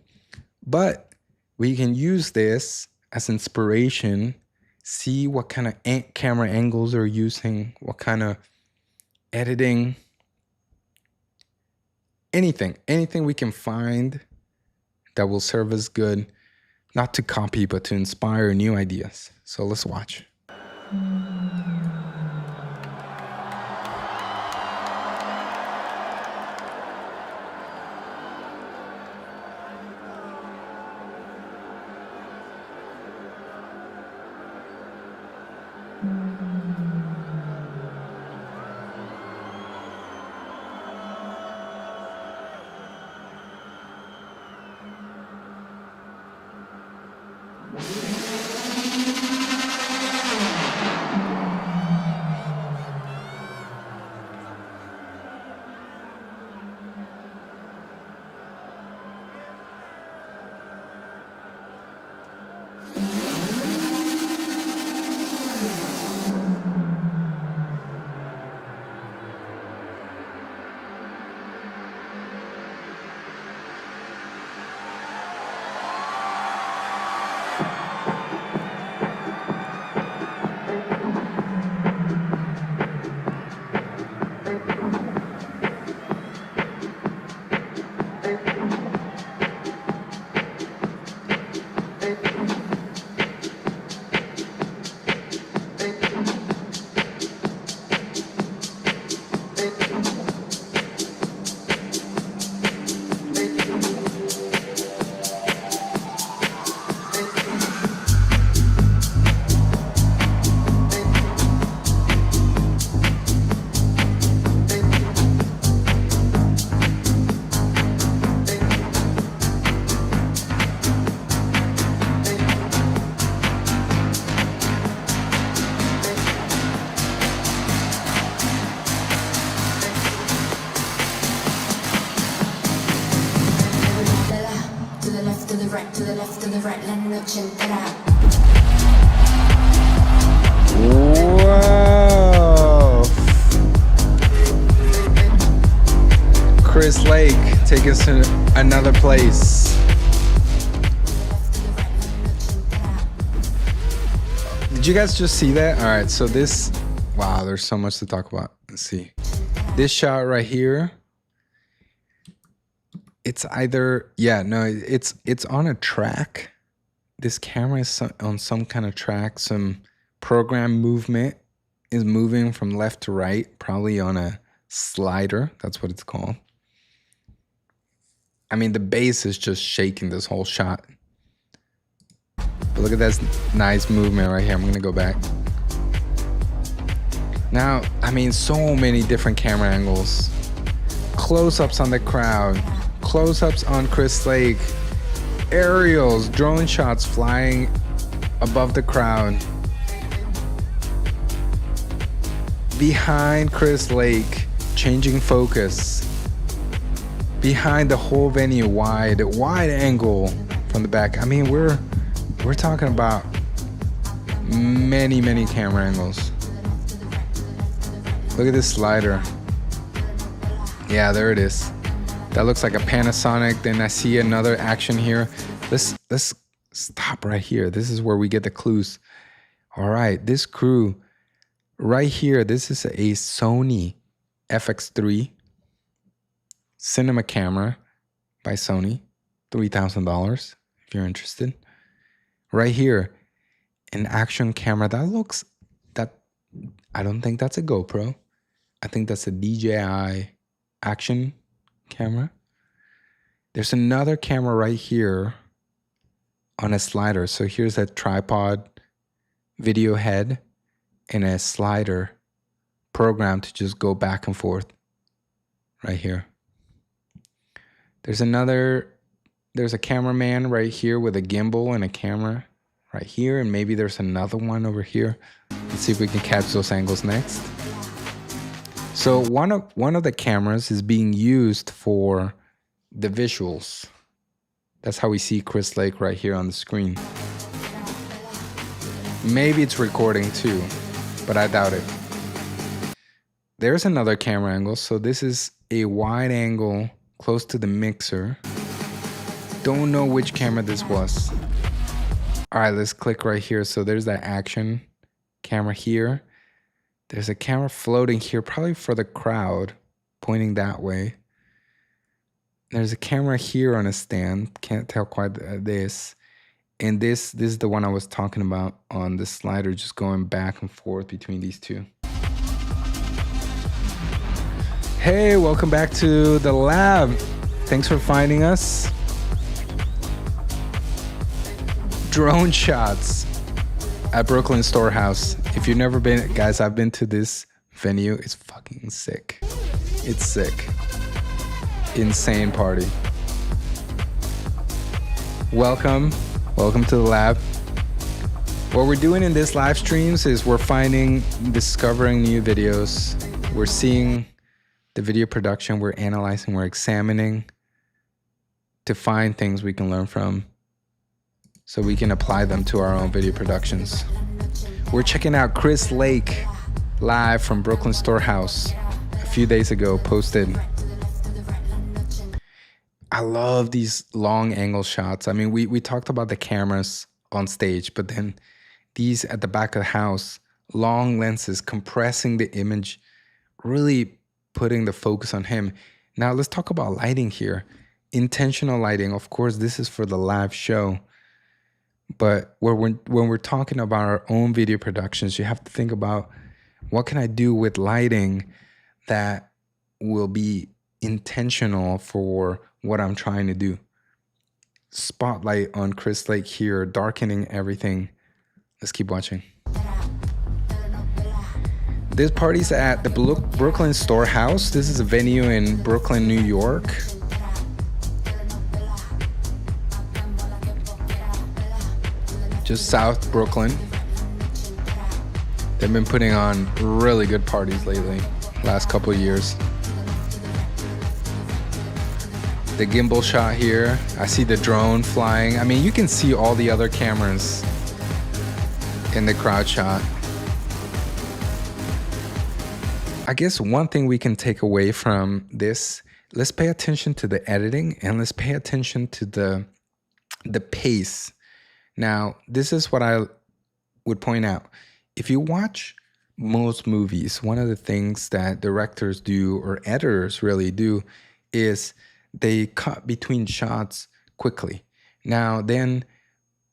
But we can use this as inspiration, see what kind of camera angles they're using, what kind of editing, anything we can find that will serve us good, not to copy, but to inspire new ideas. So let's watch. To the left, to the right, to the left, to the right, l'hanno centrata. Whoa! Chris Lake, take us to another place. Did you guys just see that? All right, so this, wow, there's so much to talk about. Let's see. This shot right here, it's either, yeah, no, it's on a track. This camera is on some kind of track. Some program movement is moving from left to right, probably on a slider. That's what it's called. I mean, the bass is just shaking this whole shot. But look at this nice movement right here. I'm gonna go back. Now, I mean, so many different camera angles. Close-ups on the crowd. Close-ups on Chris Lake. Aerials, drone shots flying above the crowd. Behind Chris Lake, changing focus. Behind the whole venue, wide angle from the back. I mean, we're talking about many camera angles. Look at this slider. Yeah, there it is. That looks like a Panasonic. Then I see another action here. Let's stop right here. This is where we get the clues. All right, this crew right here, this is a Sony FX3 cinema camera by Sony, $3,000 if you're interested. Right here, an action camera that I don't think that's a GoPro. I think that's a DJI action camera. There's another camera right here on a slider. So here's a tripod video head and a slider program to just go back and forth right here. There's a cameraman right here with a gimbal and a camera right here, and maybe there's another one over here. Let's see if we can catch those angles next. So one of the cameras is being used for the visuals. That's how we see Chris Lake right here on the screen. Maybe it's recording too, but I doubt it. There's another camera angle. So this is a wide angle close to the mixer. Don't know which camera this was. All right, let's click right here. So there's that action camera here. There's a camera floating here, probably for the crowd, pointing that way. There's a camera here on a stand. Can't tell quite this. And this is the one I was talking about on the slider, just going back and forth between these two. Hey, welcome back to the lab. Thanks for finding us. Drone shots at Brooklyn Storehouse. If you've never been, guys, I've been to this venue. It's fucking sick. It's sick. Insane party. Welcome to the lab. What we're doing in this live streams is we're discovering new videos. We're seeing the video production, we're analyzing, we're examining to find things we can learn from so we can apply them to our own video productions. We're checking out Chris Lake live from Brooklyn Storehouse a few days ago, posted. I love these long angle shots. I mean, we talked about the cameras on stage, but then these at the back of the house, long lenses compressing the image, really putting the focus on him. Now let's talk about lighting here. Intentional lighting. Of course, this is for the live show. But when we're talking about our own video productions, you have to think about, what can I do with lighting that will be intentional for what I'm trying to do? Spotlight on Chris Lake here, darkening everything. Let's keep watching. This party's at the Brooklyn Storehouse. This is a venue in Brooklyn, New York. Just South Brooklyn. They've been putting on really good parties lately, last couple of years. The gimbal shot here. I see the drone flying. I mean, you can see all the other cameras in the crowd shot. I guess one thing we can take away from this, let's pay attention to the editing and let's pay attention to the pace. Now, this is what I would point out. If you watch most movies, one of the things that directors do, or editors really do, is they cut between shots quickly. Now, then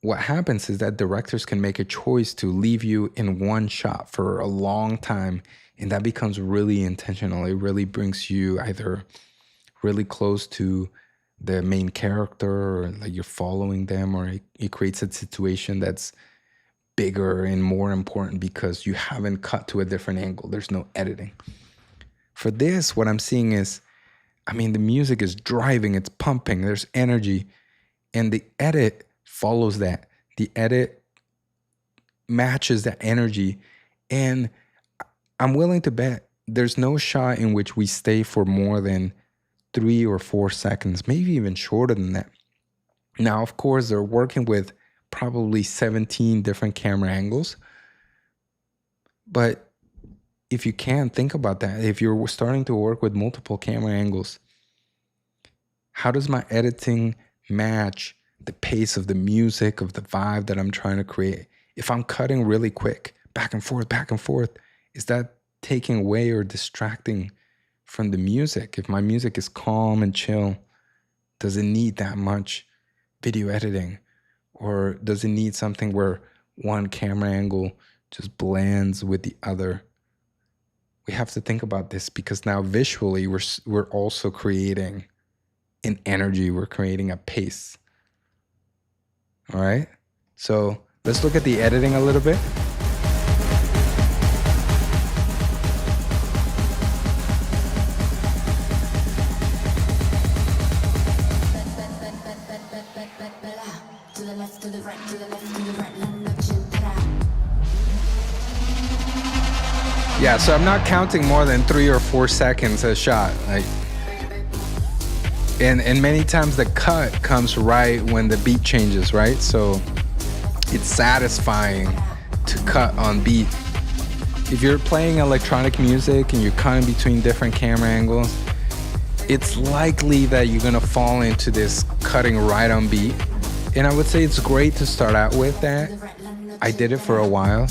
what happens is that directors can make a choice to leave you in one shot for a long time, and that becomes really intentional. It really brings you either really close to the main character, or like you're following them, or it creates a situation that's bigger and more important because you haven't cut to a different angle. There's no editing. For this, what I'm seeing is, I mean, the music is driving, it's pumping, there's energy, and the edit follows that. The edit matches that energy, and I'm willing to bet there's no shot in which we stay for more than 3 or 4 seconds, maybe even shorter than that. Now, of course, they're working with probably 17 different camera angles. But if you can think about that, if you're starting to work with multiple camera angles, how does my editing match the pace of the music, of the vibe that I'm trying to create? If I'm cutting really quick, back and forth, is that taking away or distracting from the music? If my music is calm and chill, does it need that much video editing? Or does it need something where one camera angle just blends with the other? We have to think about this, because now visually we're also creating an energy, we're creating a pace. All right? So let's look at the editing a little bit. Yeah, so I'm not counting more than 3 or 4 seconds a shot. Like, and many times the cut comes right when the beat changes, right? So it's satisfying to cut on beat. If you're playing electronic music and you're cutting between different camera angles, it's likely that you're gonna fall into this cutting right on beat. And I would say it's great to start out with that. I did it for a while.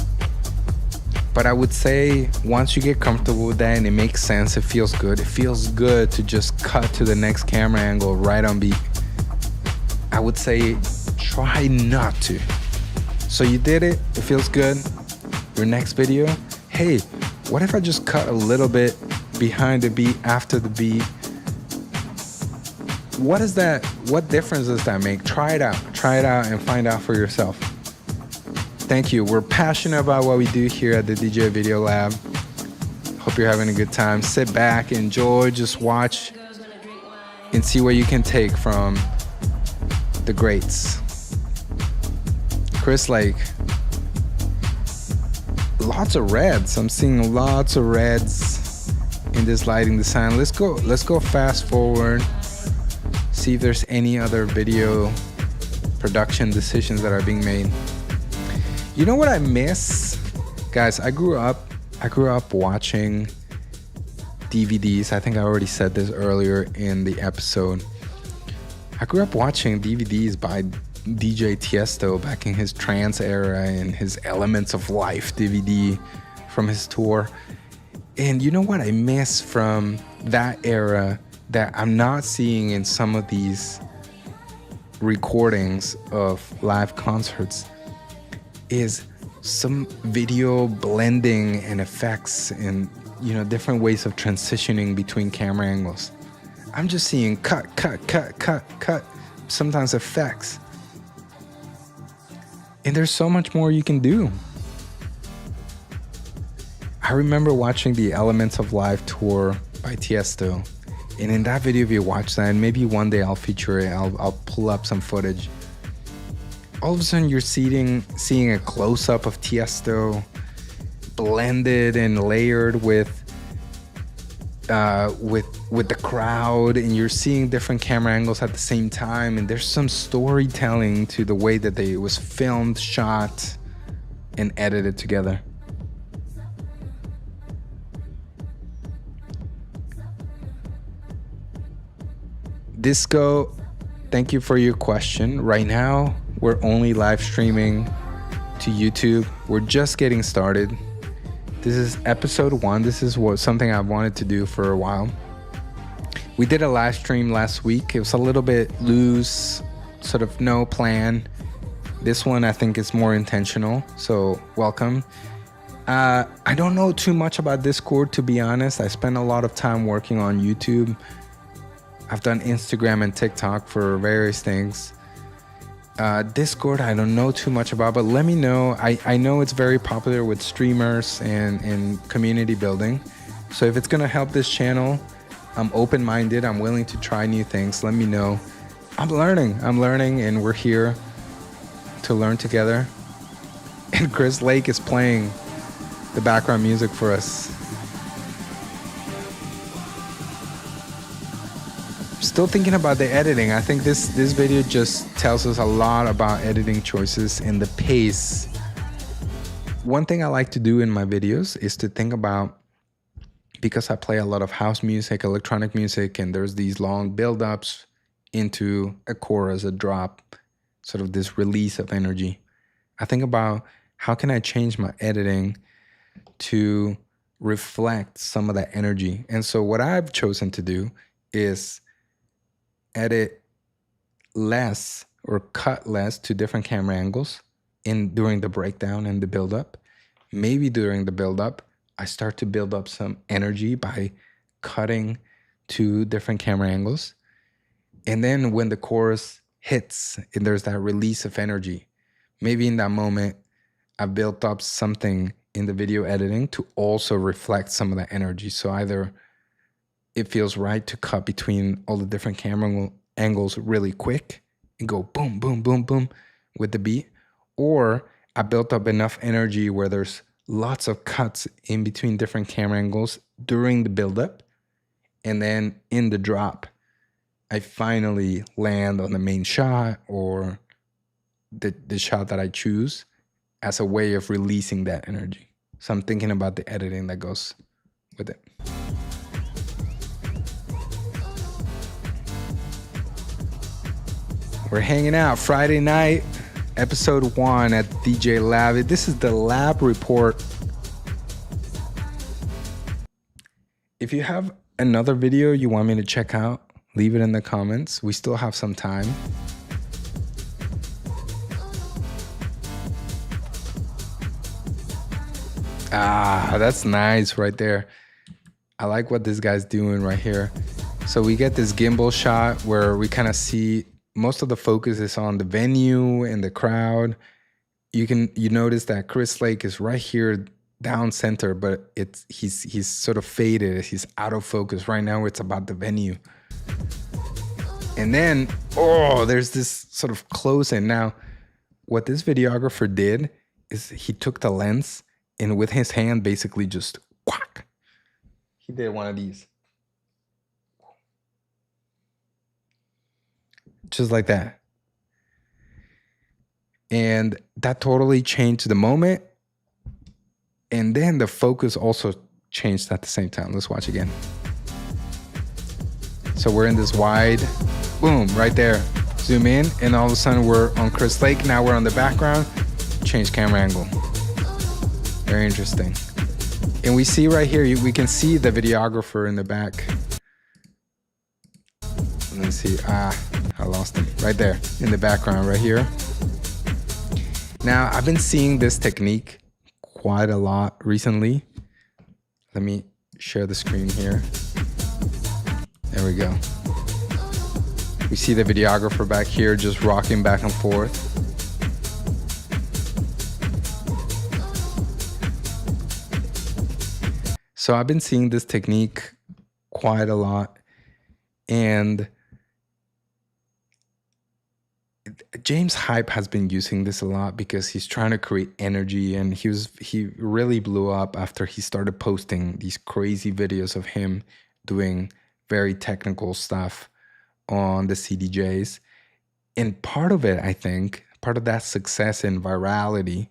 But I would say once you get comfortable with that and it makes sense, it feels good. It feels good to just cut to the next camera angle right on beat. I would say try not to. So you did it, it feels good. Your next video, hey, what if I just cut a little bit behind the beat, after the beat? What difference does that make? Try it out and find out for yourself. Thank you. We're passionate about what we do here at the DJ Video Lab. Hope you're having a good time. Sit back, enjoy, just watch, and see what you can take from the greats. Chris Lake. Lots of reds. I'm seeing lots of reds in this lighting design. Let's go fast forward. See if there's any other video production decisions that are being made. You know what I miss? Guys, I grew up watching DVDs. I think I already said this earlier in the episode. I grew up watching DVDs by DJ Tiesto back in his trance era and his Elements of Life DVD from his tour. And you know what I miss from that era that I'm not seeing in some of these recordings of live concerts is some video blending and effects and, you know, different ways of transitioning between camera angles. I'm just seeing cut, sometimes effects. And there's so much more you can do. I remember watching the Elements of Life tour by Tiesto. And in that video, if you watch that, and maybe one day I'll feature it, I'll pull up some footage. All of a sudden, you're seeing a close-up of Tiesto blended and layered with the crowd, and you're seeing different camera angles at the same time, and there's some storytelling to the way that it was filmed, shot, and edited together. Disco, thank you for your question. Right now, we're only live streaming to YouTube. We're just getting started. This is episode 1. This is something I've wanted to do for a while. We did a live stream last week. It was a little bit loose, sort of no plan. This one I think is more intentional, so welcome. I don't know too much about Discord, to be honest. I spent a lot of time working on YouTube. I've done Instagram and TikTok for various things. Discord, I don't know too much about, but let me know. I know it's very popular with streamers and community building. So if it's gonna help this channel, I'm open-minded. I'm willing to try new things. Let me know. I'm learning, and we're here to learn together. And Chris Lake is playing the background music for us. Still thinking about the editing. I think this video just tells us a lot about editing choices and the pace. One thing I like to do in my videos is to think about, because I play a lot of house music, electronic music, and there's these long build-ups into a chorus, a drop, sort of this release of energy. I think about how can I change my editing to reflect some of that energy. And so what I've chosen to do is edit less or cut less to different camera angles during the breakdown and the build-up. Maybe during the build-up, I start to build up some energy by cutting to different camera angles. And then when the chorus hits and there's that release of energy, maybe in that moment, I built up something in the video editing to also reflect some of that energy. So either it feels right to cut between all the different camera angles really quick and go boom, boom, boom, boom with the beat. Or I built up enough energy where there's lots of cuts in between different camera angles during the buildup. And then in the drop, I finally land on the main shot or the shot that I choose as a way of releasing that energy. So I'm thinking about the editing that goes with it. We're hanging out Friday night, episode 1 at DJ Lab. This is the Lab Report. If you have another video you want me to check out, leave it in the comments. We still have some time. Ah, that's nice right there. I like what this guy's doing right here. So we get this gimbal shot where we kind of see most of the focus is on the venue and the crowd. You notice that Chris Lake is right here down center, but he's sort of faded. He's out of focus. Right now it's about the venue. And then, there's this sort of close in. Now, what this videographer did is he took the lens and with his hand basically just whack. He did one of these. Just like that. And that totally changed the moment. And then the focus also changed at the same time. Let's watch again. So we're in this wide, boom, right there. Zoom in, and all of a sudden we're on Chris Lake. Now we're on the background. Change camera angle. Very interesting. And we see right here, we can see the videographer in the back. Let me see. I lost him right there in the background right here. Now, I've been seeing this technique quite a lot recently. Let me share the screen here. There we go. We see the videographer back here just rocking back and forth. So I've been seeing this technique quite a lot, and James Hype has been using this a lot because he's trying to create energy, and he really blew up after he started posting these crazy videos of him doing very technical stuff on the CDJs. And part of it, I think, part of that success and virality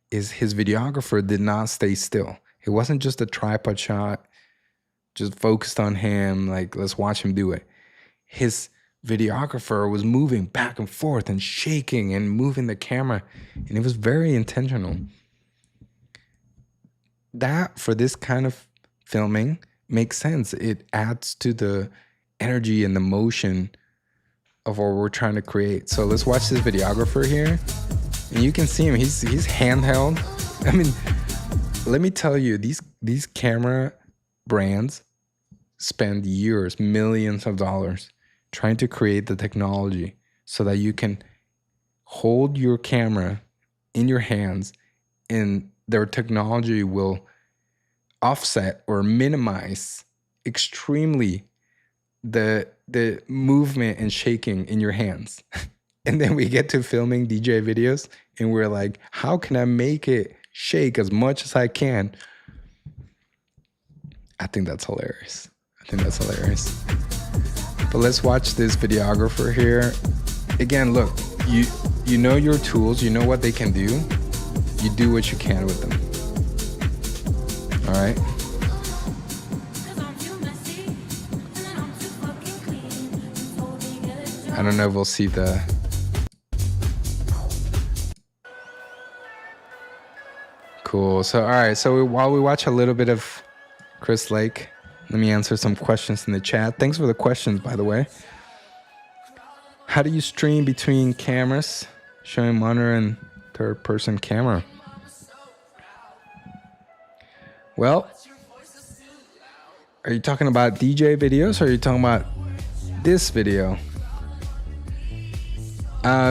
is his videographer did not stay still. It wasn't just a tripod shot, just focused on him, like, let's watch him do it. His videographer was moving back and forth and shaking and moving the camera, and it was very intentional. That, for this kind of filming, makes sense. It adds to the energy and the motion of what we're trying to create. So let's watch this videographer here, and you can see him. He's handheld. I mean, let me tell you, these camera brands spend years, millions of dollars trying to create the technology so that you can hold your camera in your hands and their technology will offset or minimize extremely the movement and shaking in your hands. And then we get to filming DJ videos and we're like, how can I make it shake as much as I can? I think that's hilarious. But let's watch this videographer here. Again, look, you know your tools, you know what they can do. You do what you can with them. All right. I don't know if we'll see the... Cool. So, all right. So while we watch a little bit of Chris Lake, let me answer some questions in the chat. Thanks for the questions, by the way. How do you stream between cameras, showing monitor and third-person camera? Well, are you talking about DJ videos or are you talking about this video?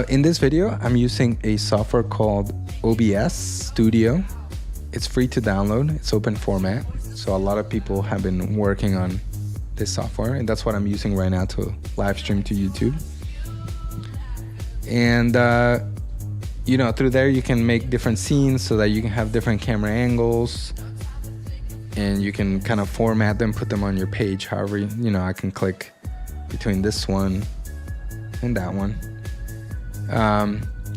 In this video, I'm using a software called OBS Studio. It's free to download. It's open format. So a lot of people have been working on this software, and that's what I'm using right now to live stream to YouTube. And, you know, through there, you can make different scenes so that you can have different camera angles, and you can kind of format them, put them on your page. However, you know, I can click between this one and that one.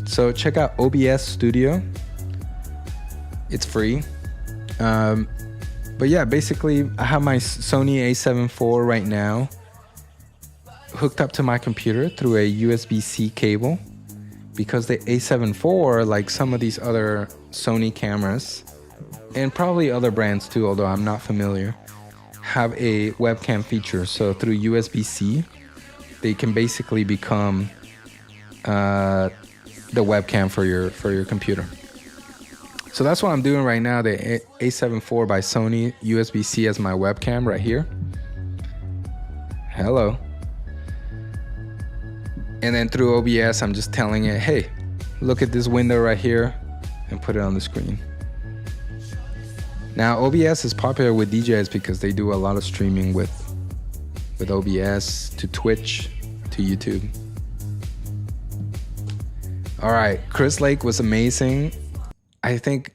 So check out OBS Studio. It's free. But yeah, basically I have my Sony a7 IV right now hooked up to my computer through a USB-C cable, because the a7 IV, like some of these other Sony cameras, and probably other brands too, although I'm not familiar, have a webcam feature. So through USB-C, they can basically become the webcam for your computer. So that's what I'm doing right now. The a7 IV by Sony, USB-C as my webcam right here. Hello. And then through OBS, I'm just telling it, hey, look at this window right here, and put it on the screen. Now, OBS is popular with DJs because they do a lot of streaming with OBS to Twitch, to YouTube. All right, Chris Lake was amazing. I think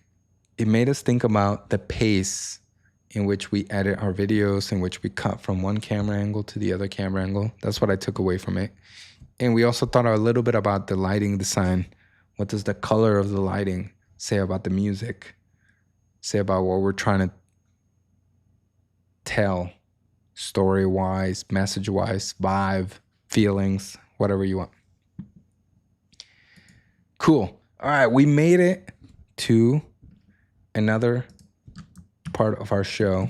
it made us think about the pace in which we edit our videos, in which we cut from one camera angle to the other camera angle. That's what I took away from it. And we also thought a little bit about the lighting design. What does the color of the lighting say about the music? Say about what we're trying to tell, story-wise, message-wise, vibe, feelings, whatever you want. Cool. All right, we made it to another part of our show.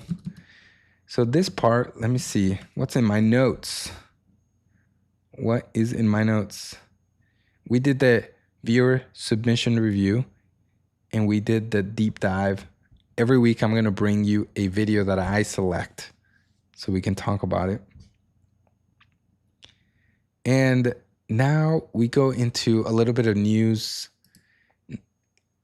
So this part, let me see. What's in my notes? What is in my notes? We did the viewer submission review, and we did the deep dive. Every week, I'm going to bring you a video that I select so we can talk about it. And now we go into a little bit of news.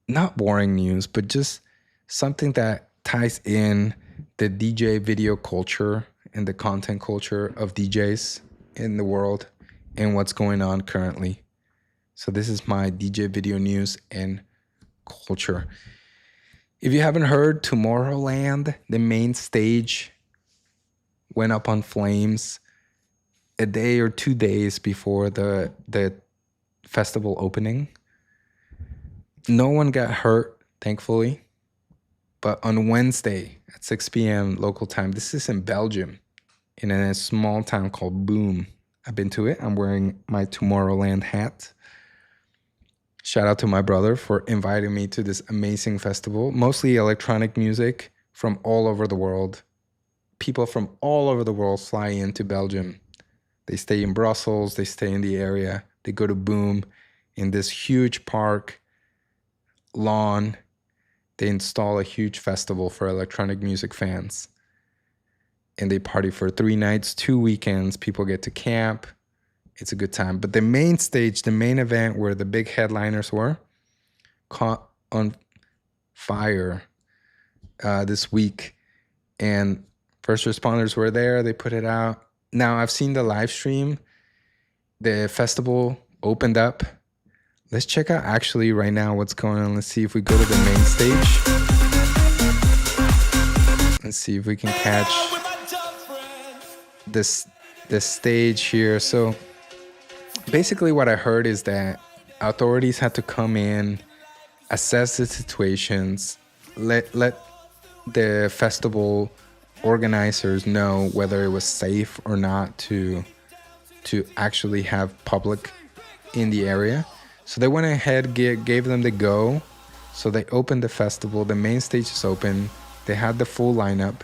Not boring news, but just something that ties in the DJ video culture and the content culture of DJs in the world and what's going on currently. So this is my DJ video news and culture. If you haven't heard, Tomorrowland, the main stage, went up on flames a day or 2 days before the festival opening. No one got hurt, thankfully. But on Wednesday at 6 p.m. local time, this is in Belgium, in a small town called Boom. I've been to it. I'm wearing my Tomorrowland hat. Shout out to my brother for inviting me to this amazing festival. Mostly electronic music from all over the world. People from all over the world fly into Belgium. They stay in Brussels. They stay in the area. They go to Boom in this huge park lawn. They install a huge festival for electronic music fans. And they party for 3 nights, 2 weekends. People get to camp. It's a good time. But the main stage, the main event where the big headliners were, caught on fire this week. And first responders were there. They put it out. Now, I've seen the live stream. The festival opened up. Let's check out actually right now what's going on. Let's see if we go to the main stage. Let's see if we can catch this stage here. So basically what I heard is that authorities had to come in, assess the situations, let the festival organizers know whether it was safe or not to actually have public in the area. So they went ahead, gave them the go. So they opened the festival. The main stage is open. They had the full lineup.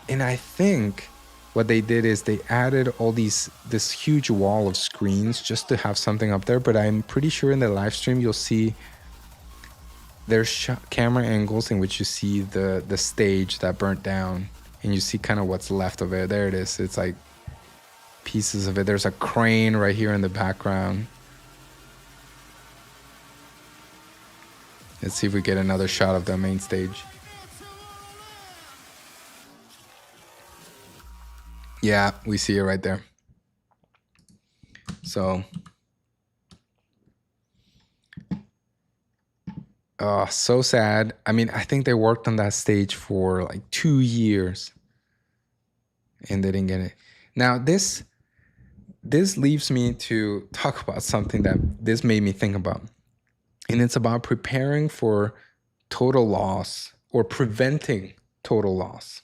And I think what they did is they added all this huge wall of screens just to have something up there. But I'm pretty sure in the live stream, you'll see there's camera angles in which you see the stage that burnt down. And you see kind of what's left of it. There it is. It's like pieces of it. There's a crane right here in the background. Let's see if we get another shot of the main stage. Yeah, we see it right there. So, so sad. I mean, I think they worked on that stage for like 2 years and they didn't get it. Now, this leaves me to talk about something that this made me think about. And it's about preparing for total loss or preventing total loss.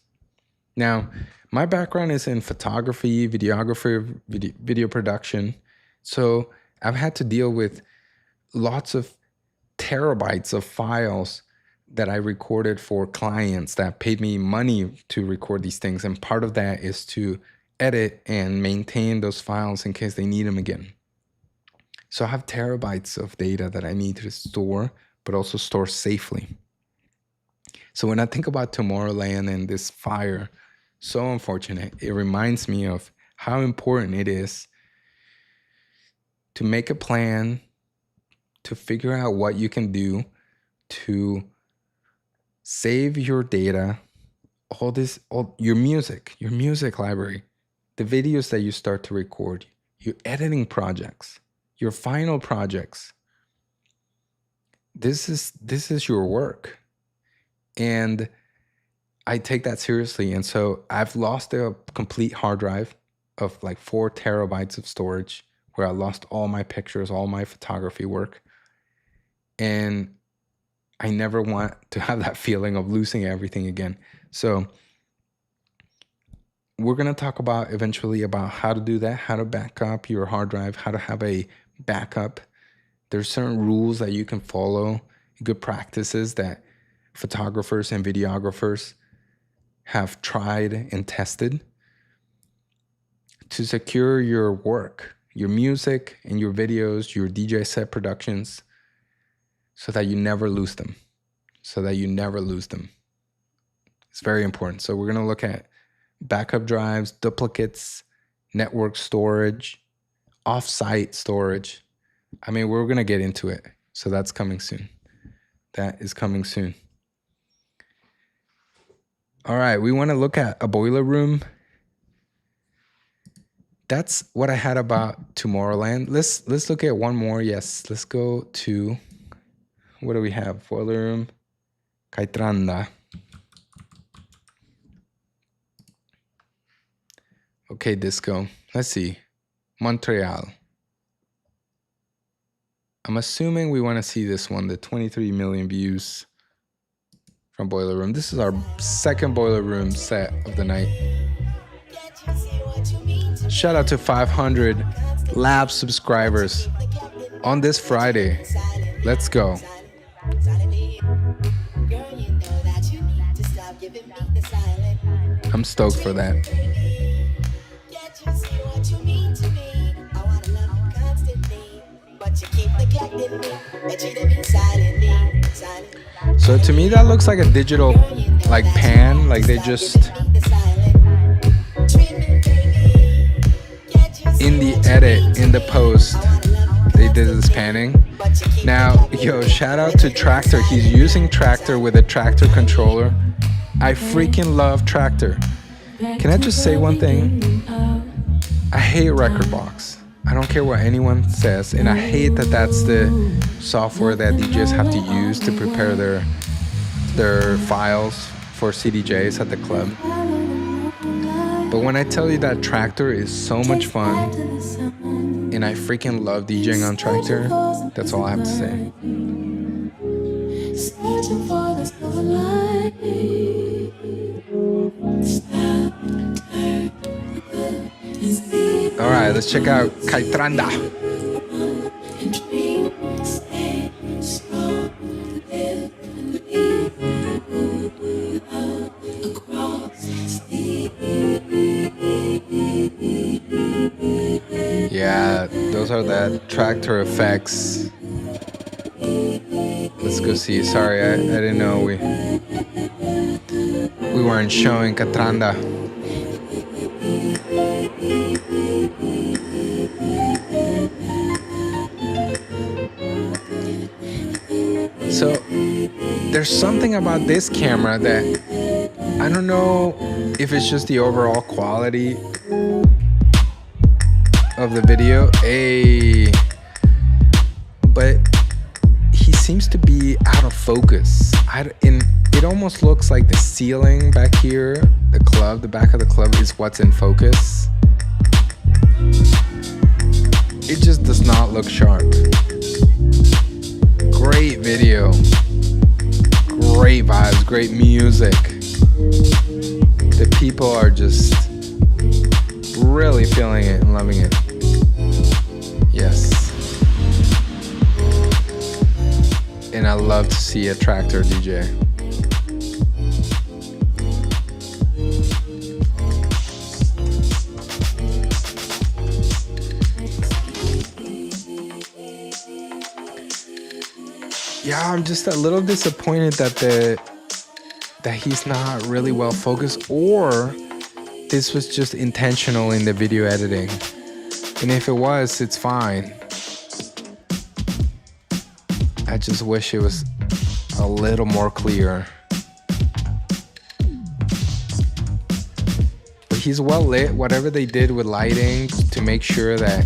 Now, my background is in photography, videography, video production. So I've had to deal with lots of terabytes of files that I recorded for clients that paid me money to record these things. And part of that is to edit and maintain those files in case they need them again. So I have terabytes of data that I need to store, but also store safely. So when I think about Tomorrowland and this fire, so unfortunate, it reminds me of how important it is to make a plan, to figure out what you can do to save your data, all your music library, the videos that you start to record, your editing projects, your final projects. This is your work. And I take that seriously. And so I've lost a complete hard drive of like 4 terabytes of storage where I lost all my pictures, all my photography work. And I never want to have that feeling of losing everything again. So we're going to talk about eventually about how to do that, how to back up your hard drive, how to have a backup. There's certain rules that you can follow, good practices that photographers and videographers have tried and tested to secure your work, your music and your videos, your DJ set productions, so that you never lose them. It's very important. So we're going to look at backup drives, duplicates, network storage, off-site storage. I mean, we're going to get into it. So that's coming soon. That is coming soon. All right, we want to look at a boiler room. That's what I had about Tomorrowland. Let's look at one more. Yes, let's go to, what do we have? Boiler room, Caitranda. Okay, disco. Let's see. Montreal. I'm assuming we want to see this one, the 23 million views from Boiler Room. This is our second Boiler Room set of the night. Shout out to 500 lab subscribers on this Friday. Let's go. I'm stoked for that. So to me that looks like a digital like pan, like they just in the edit, in the post, they did this panning. Now, yo, shout out to Tractor. He's using Tractor with a Tractor controller. I freaking love Tractor. Can I just say one thing? I hate Rekordbox. I don't care what anyone says, and I hate that that's the software that DJs have to use to prepare their files for CDJs at the club. But when I tell you that Tractor is so much fun, and I freaking love DJing on Tractor, that's all I have to say. All right, let's check out Caitranda. Yeah, those are the Tractor effects. Let's go see. Sorry, I didn't know we weren't showing Caitranda. So there's something about this camera that I don't know if it's just the overall quality of the video, but he seems to be out of focus. And it almost looks like the ceiling back here, the club, the back of the club is what's in focus. It just does not look sharp. Great video, great vibes, great music. The people are just really feeling it and loving it. Yes. And I love to see a Tractor DJ. Yeah, I'm just a little disappointed that he's not really well focused, or this was just intentional in the video editing. And if it was, it's fine. I just wish it was a little more clear. But he's well lit. Whatever they did with lighting to make sure that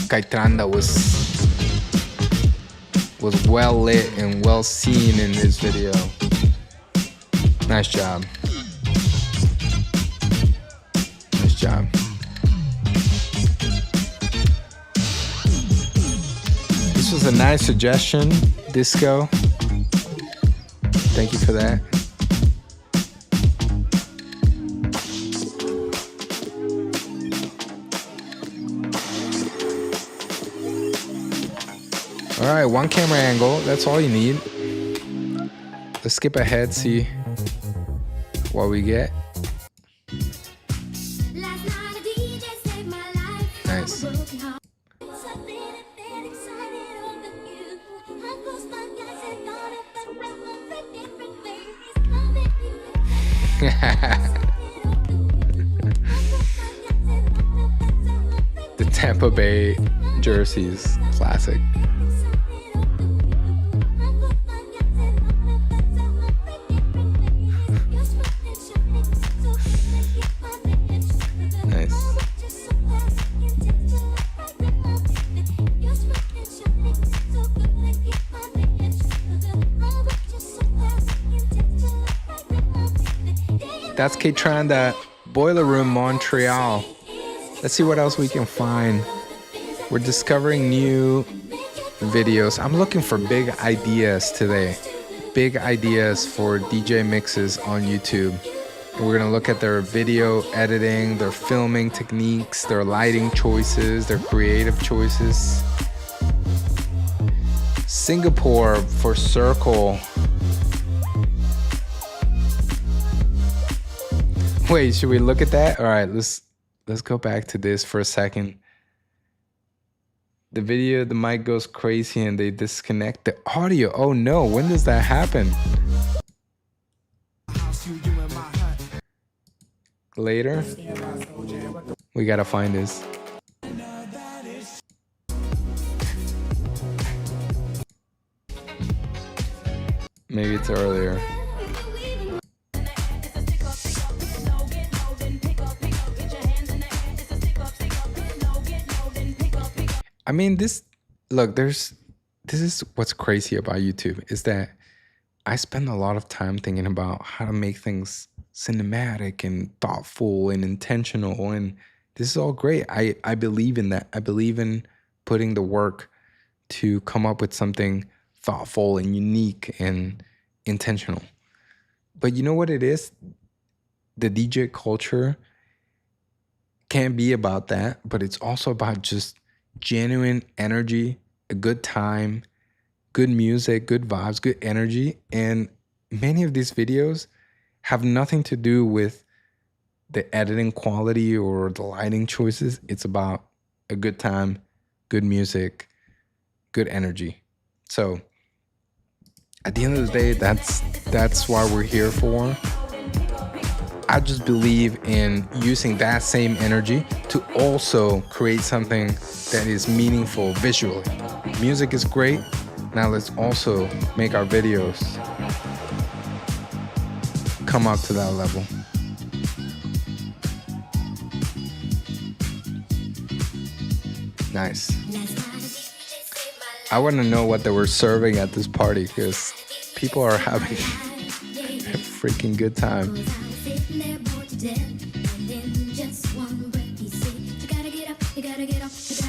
Caitranda was well lit and well seen in this video. Nice job. Nice job. This was a nice suggestion, Disco. Thank you for that. All right, one camera angle, that's all you need. Let's skip ahead, see what we get. Nice. The Tampa Bay jerseys, classic. Nice. That's K-Tranda, Boiler Room, Montreal. Let's see what else we can find. We're discovering new videos. I'm looking for big ideas today. Big ideas for DJ mixes on YouTube. And we're gonna look at their video editing, their filming techniques, their lighting choices, their creative choices. Singapore for Circle. Wait, should we look at that? All right, let's go back to this for a second. The video, the mic goes crazy and they disconnect the audio. Oh no, when does that happen? Later? We gotta find this. Maybe it's earlier. I mean, this is what's crazy about YouTube is that I spend a lot of time thinking about how to make things cinematic and thoughtful and intentional, and this is all great. I believe in that. I believe in putting the work to come up with something thoughtful and unique and intentional. But you know what it is? The DJ culture can be about that, but it's also about just genuine energy, a good time, good music, good vibes, good energy. And many of these videos have nothing to do with the editing quality or the lighting choices. It's about a good time, good music, good energy. So at the end of the day, that's why we're here for. I just believe in using that same energy to also create something that is meaningful visually. Music is great. Now let's also make our videos come up to that level. Nice. I want to know what they were serving at this party because people are having a freaking good time.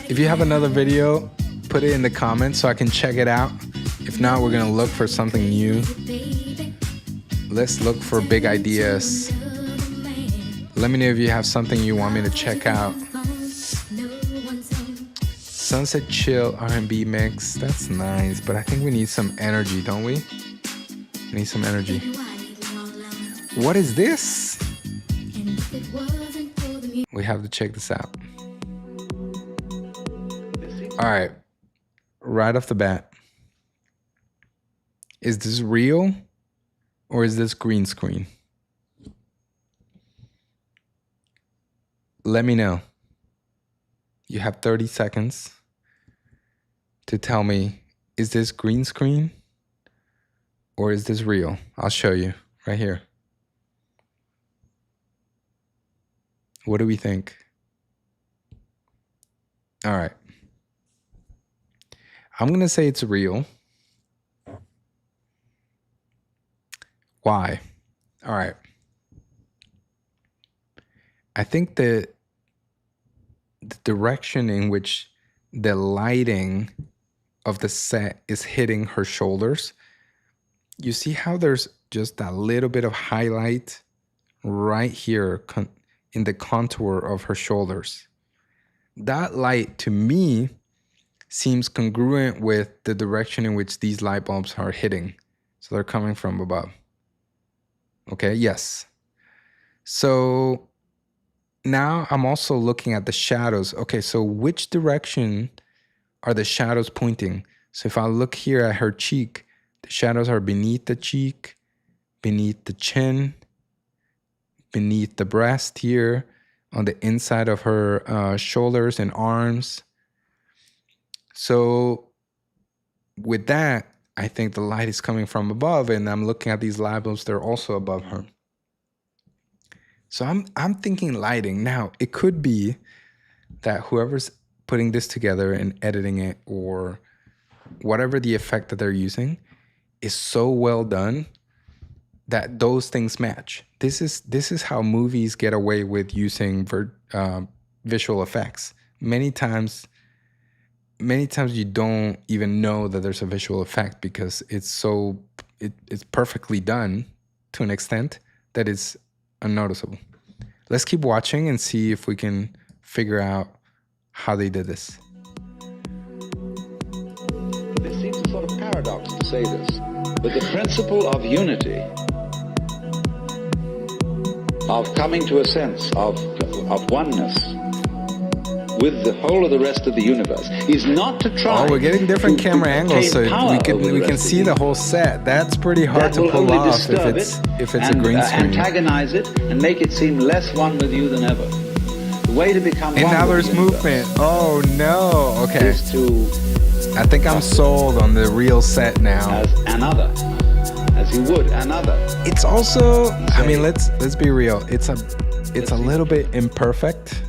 If you have another video, put it in the comments so I can check it out. If not, we're gonna look for something new. Let's look for big ideas. Let me know if you have something you want me to check out. Sunset Chill R&B mix, that's nice, but I think we need some energy, don't we? We need some energy. What is this? We have to check this out. All right, right off the bat, is this real or is this green screen? Let me know. You have 30 seconds to tell me, is this green screen or is this real? I'll show you right here. What do we think? All right. I'm going to say it's real. Why? All right. I think the direction in which the lighting of the set is hitting her shoulders, you see how there's just a little bit of highlight right here in the contour of her shoulders. That light, to me, seems congruent with the direction in which these light bulbs are hitting. So they're coming from above. Okay, yes. So now I'm also looking at the shadows. Okay, so which direction are the shadows pointing? So if I look here at her cheek, the shadows are beneath the cheek, beneath the chin, beneath the breast here, on the inside of her shoulders and arms. So with that, I think the light is coming from above, and I'm looking at these labels, they're also above her. So I'm thinking lighting. Now, it could be that whoever's putting this together and editing it, or whatever the effect that they're using, is so well done that those things match. This is how movies get away with using visual effects. Many times you don't even know that there's a visual effect because it's perfectly done to an extent that it's unnoticeable. Let's keep watching and see if we can figure out how they did this. It seems a sort of paradox to say this, but the principle of unity, of coming to a sense of oneness with the whole of the rest of the universe, is not to try. Oh, we're getting different camera angles, so we can see the whole set. That's pretty hard to pull off if it's a green screen. Antagonize it and make it seem less one with you than ever. The way to become one. And now with there's the movement. Oh no. Okay. Is to I think I'm sold on the real set now. as another, as you would another. It's also, I mean, let's be real. It's a little bit imperfect.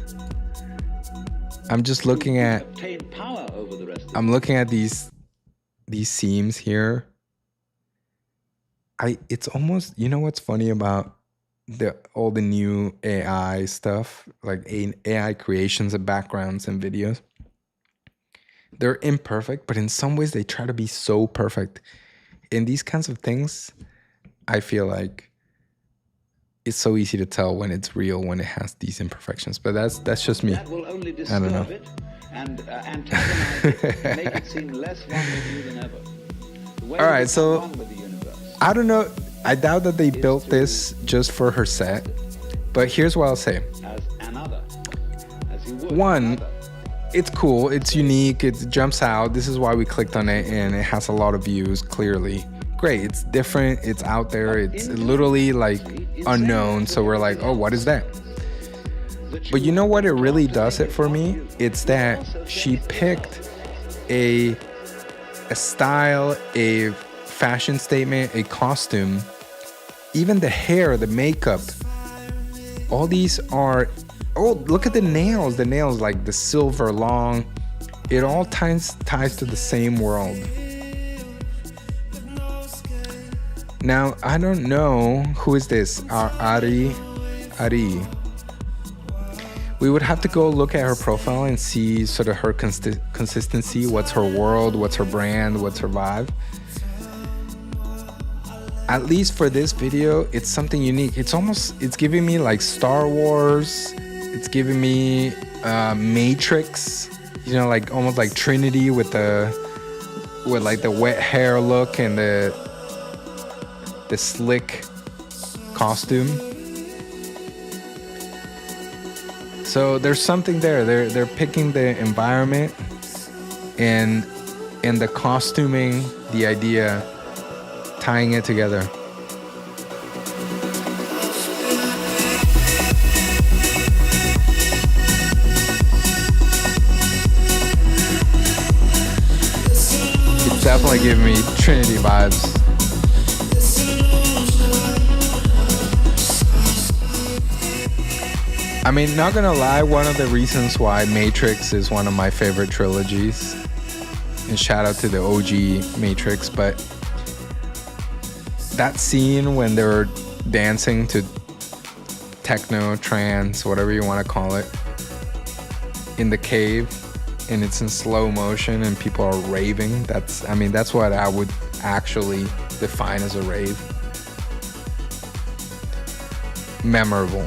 I'm just looking at Obtain power over the rest of I'm looking at these seams here. It's almost, you know what's funny about all the new AI stuff, like AI creations of backgrounds and videos? They're imperfect, but in some ways they try to be so perfect. In these kinds of things, I feel like it's so easy to tell when it's real when it has these imperfections. But that's just me. That will only I don't know. disturb it and antagonize it and make it seem less one with you than ever. The way All to right, become so one with the universe. I don't know. I doubt that they built this just for her set. But here's what I'll say. As another, as you would One, another. it's cool. It's unique. It jumps out. This is why we clicked on it, and it has a lot of views, clearly. Great. It's different. It's out there. It's literally like unknown. So we're like, oh, what is that? But you know what it really does it for me? It's that she picked a style, a fashion statement, a costume, even the hair, the makeup. All these are, oh, look at the nails like the silver long. It all ties to the same world. Now, I don't know, who is this? Ari. We would have to go look at her profile and see sort of her consistency. What's her world? What's her brand? What's her vibe? At least for this video, it's something unique. It's giving me like Star Wars. It's giving me Matrix. You know, like almost like Trinity with like the wet hair look and the slick costume. So there's something there. They're picking the environment and the costuming, the idea, tying it together. It's definitely giving me Trinity vibes. I mean, not gonna lie, one of the reasons why Matrix is one of my favorite trilogies, and shout out to the OG Matrix, but that scene when they're dancing to techno, trance, whatever you want to call it, in the cave, and it's in slow motion and people are raving, that's what I would actually define as a rave. Memorable.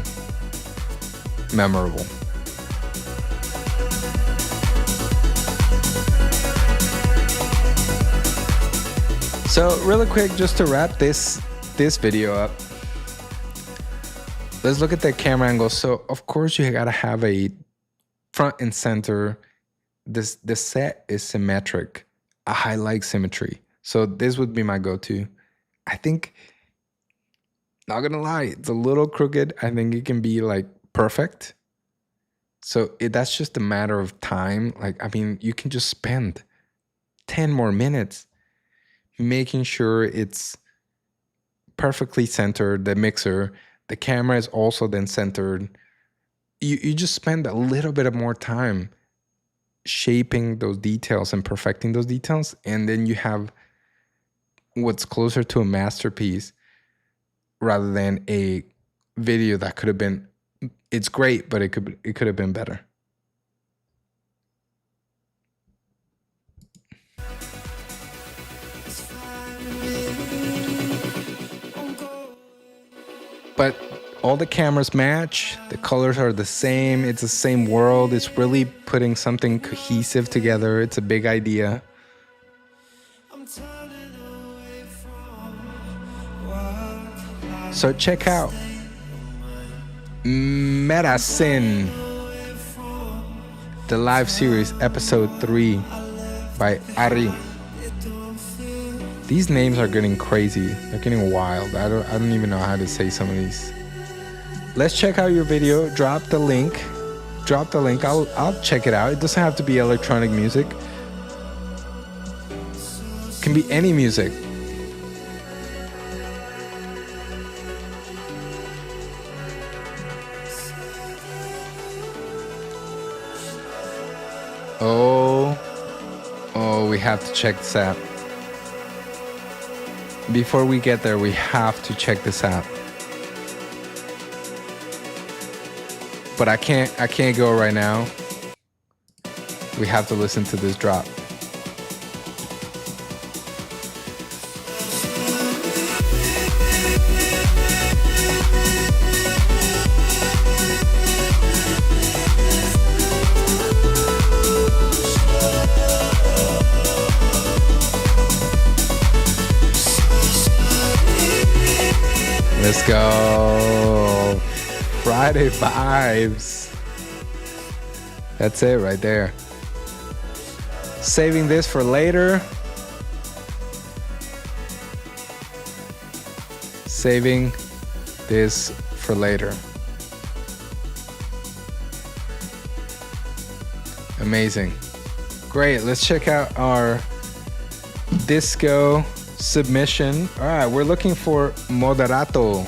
So really quick, just to wrap this video up, let's look at the camera angle. So of course you gotta have a front and center. The set is symmetric. I like symmetry. So this would be my go-to. I think, not gonna lie, it's a little crooked. I think it can be like perfect. So that's just a matter of time. Like, I mean, you can just spend 10 more minutes making sure it's perfectly centered, the mixer. The camera is also then centered. You just spend a little bit of more time shaping those details and perfecting those details, and then you have what's closer to a masterpiece rather than a video that could have been, it's great, but it could have been better. But all the cameras match, the colors are the same, it's the same world. It's really putting something cohesive together. It's a big idea. So check out Medicine, the live series, episode 3 by Ari. These names are getting crazy. They're getting wild. I don't even know how to say some of these. Let's check out your video. Drop the link. I'll check it out. It doesn't have to be electronic music. It can be any music. Oh, we have to check this out. Before we get there, we have to check this out. But I can't go right now. We have to listen to this drop. Let's go. Friday vibes. That's it right there. Saving this for later. Saving this for later. Amazing. Great. Let's check out our disco submission. All right, we're looking for Moderato.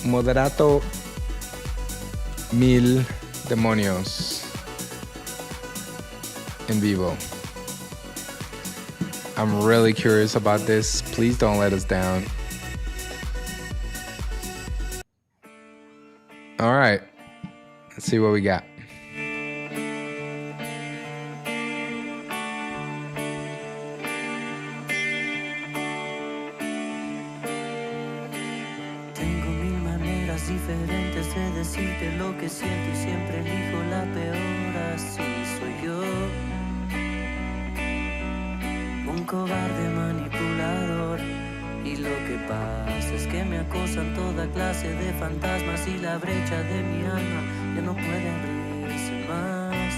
Moderato Mil Demonios en vivo. I'm really curious about this. Please don't let us down. All right, let's see what we got. Diferentes de decirte lo que siento y siempre elijo la peor, así soy yo. Un cobarde manipulador. Y lo que pasa es que me acosan toda clase de fantasmas y la brecha de mi alma ya no puede abrirse más.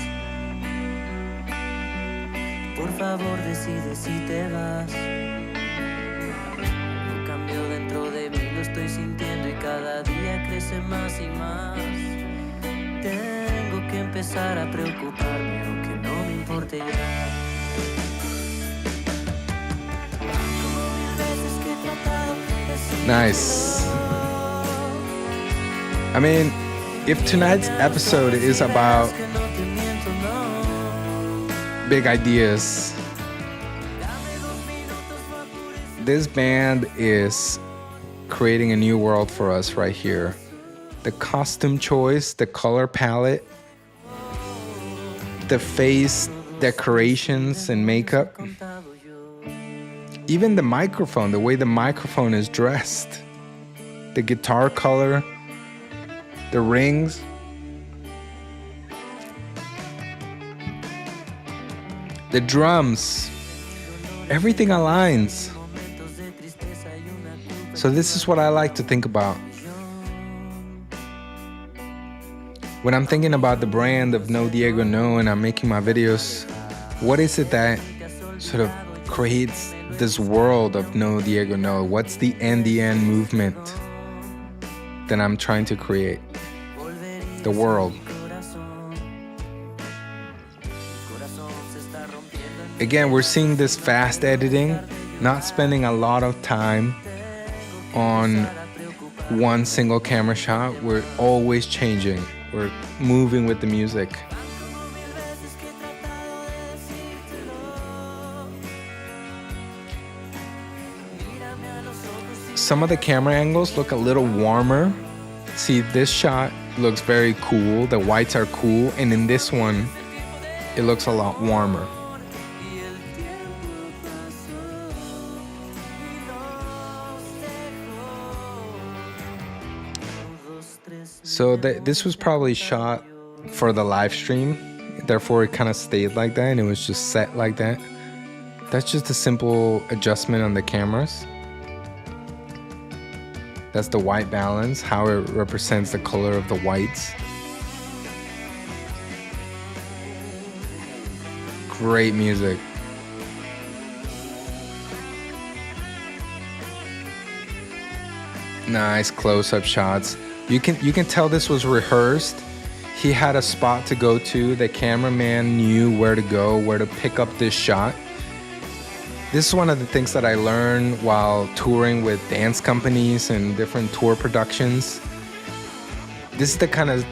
Por favor decide si te vas. Un cambio dentro de mí lo estoy sintiendo y cada día crece más y más. Tengo que empezar a preocuparme aunque no me importe ya. Nice. I mean, if tonight's episode is about big ideas, this band is creating a new world for us right here. The costume choice, the color palette, the face decorations and makeup. Even the microphone, the way the microphone is dressed, the guitar color, the rings. the drums, everything aligns. So this is what I like to think about. When I'm thinking about the brand of No Diego No and I'm making my videos, what is it that sort of creates this world of No Diego No? What's the end movement that I'm trying to create? The world. Again, we're seeing this fast editing, not spending a lot of time on one single camera shot. We're always changing. We're moving with the music. Some of the camera angles look a little warmer. See, this shot looks very cool. The whites are cool. And in this one, it looks a lot warmer. So this was probably shot for the live stream, therefore it kind of stayed like that and it was just set like that. That's just a simple adjustment on the cameras. That's the white balance, how it represents the color of the whites. Great music. Nice close-up shots. You can tell this was rehearsed. He had a spot to go to. The cameraman knew where to go, where to pick up this shot. This is one of the things that I learned while touring with dance companies and different tour productions. This is the kind of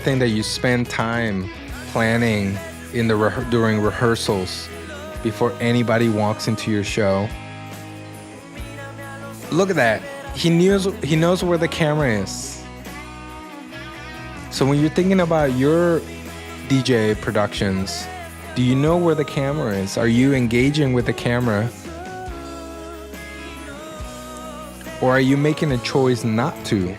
thing that you spend time planning in during rehearsals before anybody walks into your show. Look at that. He knows where the camera is. So when you're thinking about your DJ productions, do you know where the camera is? Are you engaging with the camera? Or are you making a choice not to?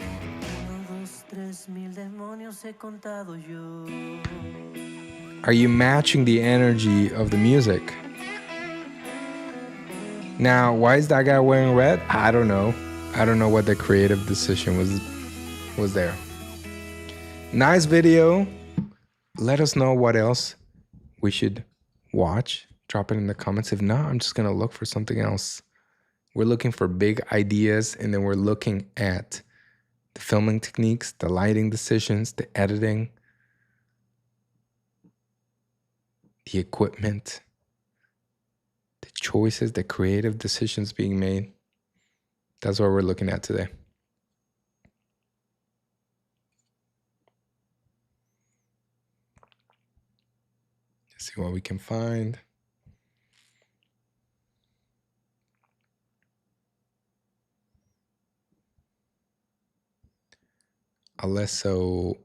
Are you matching the energy of the music? Now, why is that guy wearing red? I don't know. I don't know what the creative decision was there. Nice video. Let us know what else we should watch. Drop it in the comments. If not, I'm just gonna look for something else. We're looking for big ideas, and then we're looking at the filming techniques, the lighting decisions, the editing, the equipment, the choices, the creative decisions being made. That's what we're looking at today. Let's see what we can find. Alesso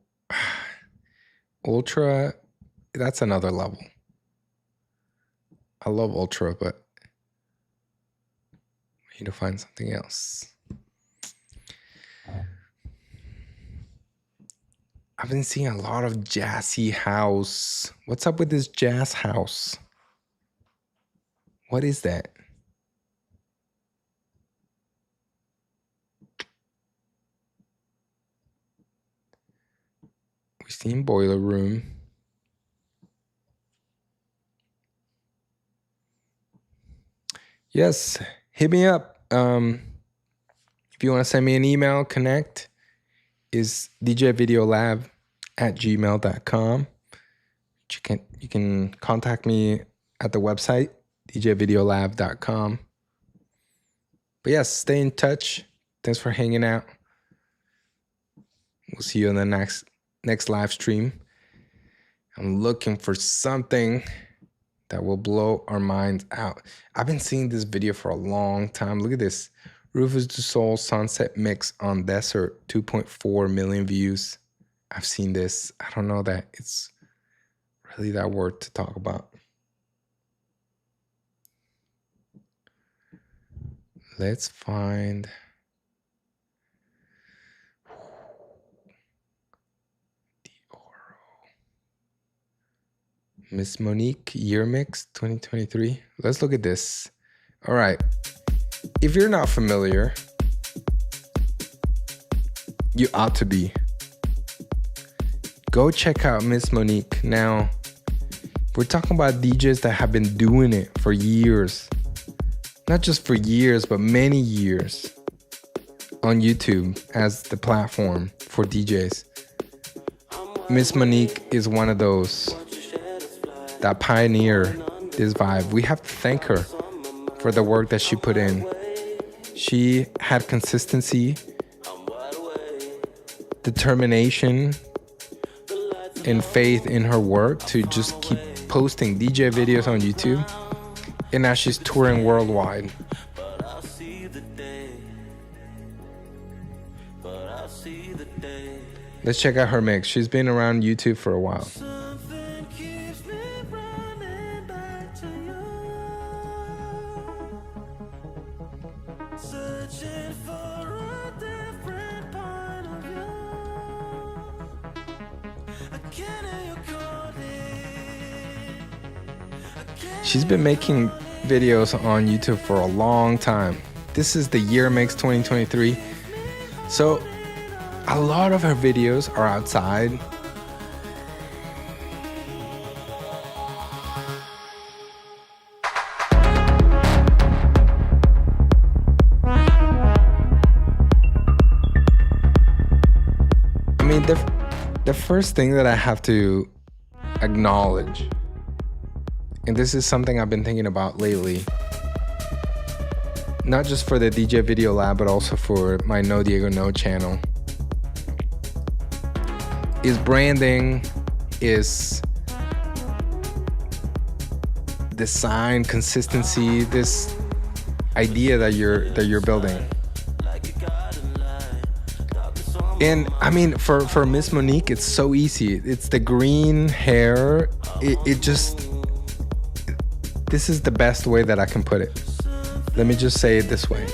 Ultra, that's another level. I love Ultra, but we need to find something else. I've been seeing a lot of jazzy house. What's up with this jazz house? What is that? We've seen Boiler Room. Yes, hit me up. If you want to send me an email, connect is djvideolab@gmail.com. You can contact me at the website, djvideolab.com. But yes, stay in touch. Thanks for hanging out. We'll see you in the next live stream. I'm looking for something that will blow our minds out. I've been seeing this video for a long time. Look at this. Rufus Du Sol Sunset Mix on Desert, 2.4 million views. I've seen this. I don't know that it's really that worth to talk about. Let's find... Miss Monique Year Mix 2023. Let's look at this. All right. If you're not familiar, you ought to be. Go check out Miss Monique. Now, we're talking about DJs that have been doing it for years. Not just for years, but many years on YouTube as the platform for DJs. Miss Monique is one of those that pioneer this vibe. We have to thank her for the work that she put in. She had consistency, determination, and faith in her work to just keep posting DJ videos on YouTube. And now she's touring worldwide. Let's check out her mix. She's been around YouTube for a while. She's been making videos on YouTube for a long time. This is the Year Mix 2023. So a lot of her videos are outside. I mean, the first thing that I have to acknowledge, and this is something I've been thinking about lately, not just for the DJ Video Lab, but also for my No Diego No channel, is branding, is design, consistency, this idea that you're building. And I mean, for Miss Monique, it's so easy. It's the green hair. It just, this is the best way that I can put it. Let me just say it this way.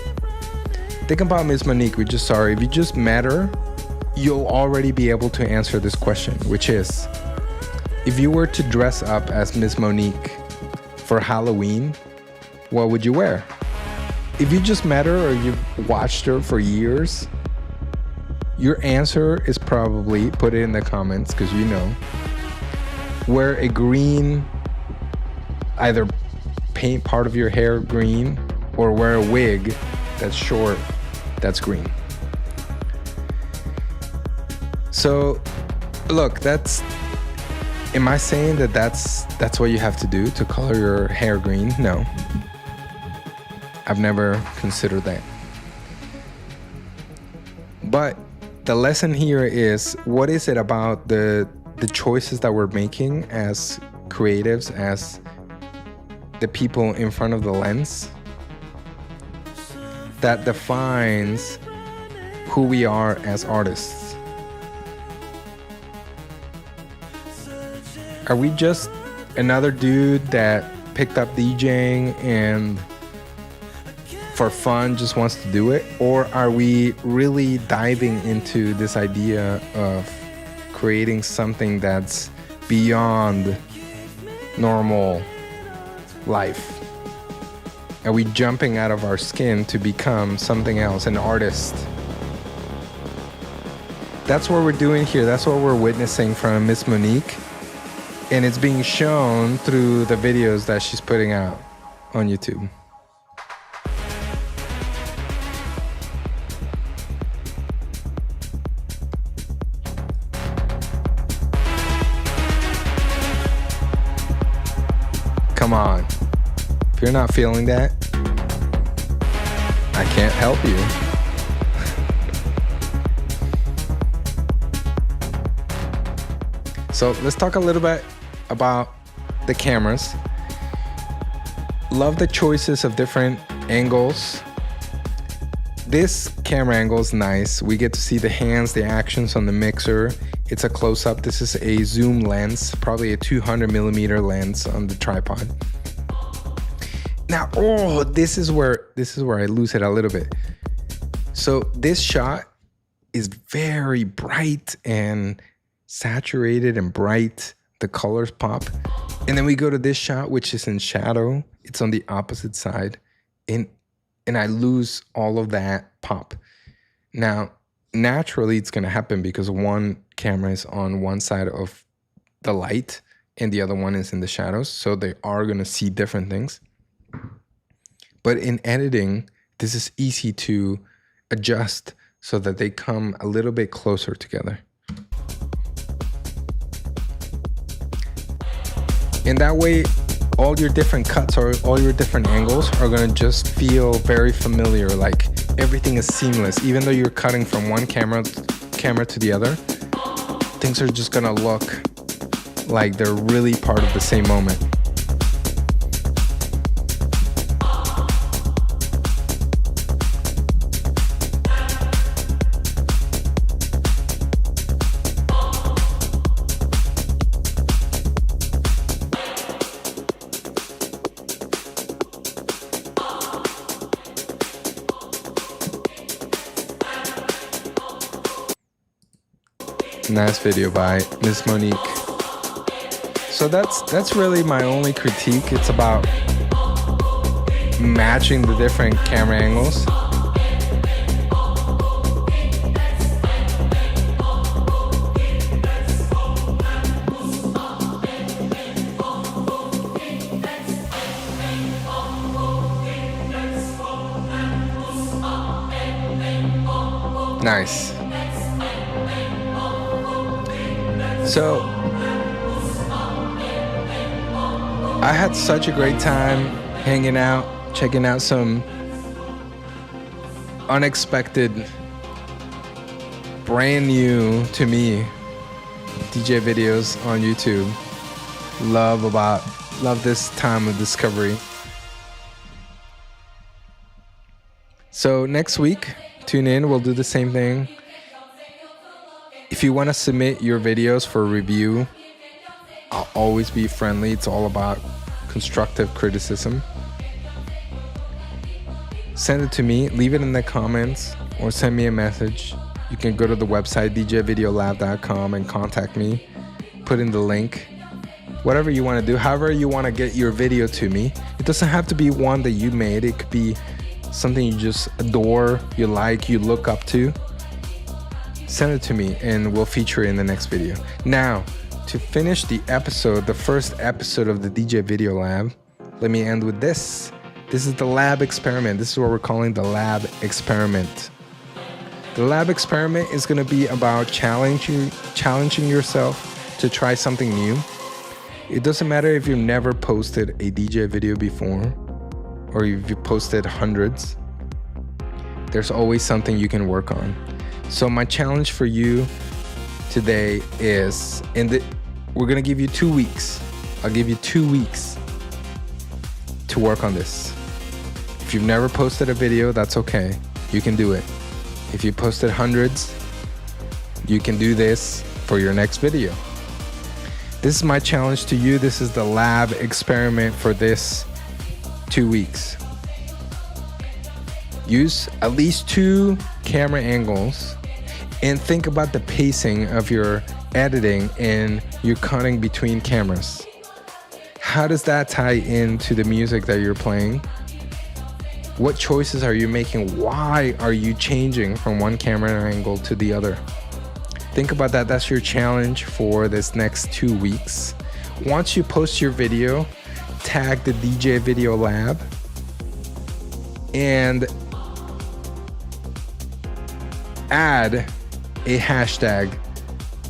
Think about Miss Monique. We just saw her. If you just met her, you'll already be able to answer this question, which is, if you were to dress up as Miss Monique for Halloween, what would you wear? If you just met her or you've watched her for years, your answer is probably, put it in the comments because you know, wear a green, either paint part of your hair green or wear a wig that's short, that's green. So look, am I saying that that's what you have to do to color your hair green? No. I've never considered that. But the lesson here is, what is it about the choices that we're making as creatives, as the people in front of the lens, that defines who we are as artists? Are we just another dude that picked up DJing and for fun just wants to do it? Or are we really diving into this idea of creating something that's beyond normal life? Are we jumping out of our skin to become something else, an artist? That's what we're doing here. That's what we're witnessing from Miss Monique. And it's being shown through the videos that she's putting out on YouTube. Come on. If you're not feeling that, I can't help you. So let's talk a little bit about the cameras. Love the choices of different angles. This camera angle is nice. We get to see the hands, the actions on the mixer. It's a close-up. This is a zoom lens, probably a 200 millimeter lens on the tripod. Now, this is where I lose it a little bit. So this shot is very bright and saturated and bright the colors pop. And then we go to this shot, which is in shadow. It's on the opposite side. And I lose all of that pop. Now, naturally, it's going to happen because one camera is on one side of the light and the other one is in the shadows. So they are going to see different things. But in editing, this is easy to adjust so that they come a little bit closer together. And that way, all your different cuts or all your different angles are gonna just feel very familiar, like everything is seamless. Even though you're cutting from one camera to the other, things are just gonna look like they're really part of the same moment. Nice video by Miss Monique. So that's really my only critique. It's about matching the different camera angles. Nice. So I had such a great time hanging out, checking out some unexpected, brand new to me DJ videos on YouTube. Love this time of discovery. So next week, tune in, we'll do the same thing. If you want to submit your videos for review, I'll always be friendly. It's all about constructive criticism. Send it to me, leave it in the comments, or send me a message. You can go to the website djvideolab.com and contact me. Put in the link. Whatever you want to do, however you want to get your video to me. It doesn't have to be one that you made. It could be something you just adore, you like, you look up to. Send it to me and we'll feature it in the next video. Now, to finish the episode, the first episode of the DJ Video Lab, let me end with this. This is the lab experiment. This is what we're calling the lab experiment. The lab experiment is going to be about challenging yourself to try something new. It doesn't matter if you've never posted a DJ video before or if you posted hundreds. There's always something you can work on. So my challenge for you today is, we're gonna give you 2 weeks. I'll give you 2 weeks to work on this. If you've never posted a video, that's okay. You can do it. If you posted hundreds, you can do this for your next video. This is my challenge to you. This is the lab experiment for this 2 weeks. Use at least 2 camera angles and think about the pacing of your editing and your cutting between cameras. How does that tie into the music that you're playing? What choices are you making? Why are you changing from one camera angle to the other? Think about that. That's your challenge for this next 2 weeks. Once you post your video, tag the DJ Video Lab and add a hashtag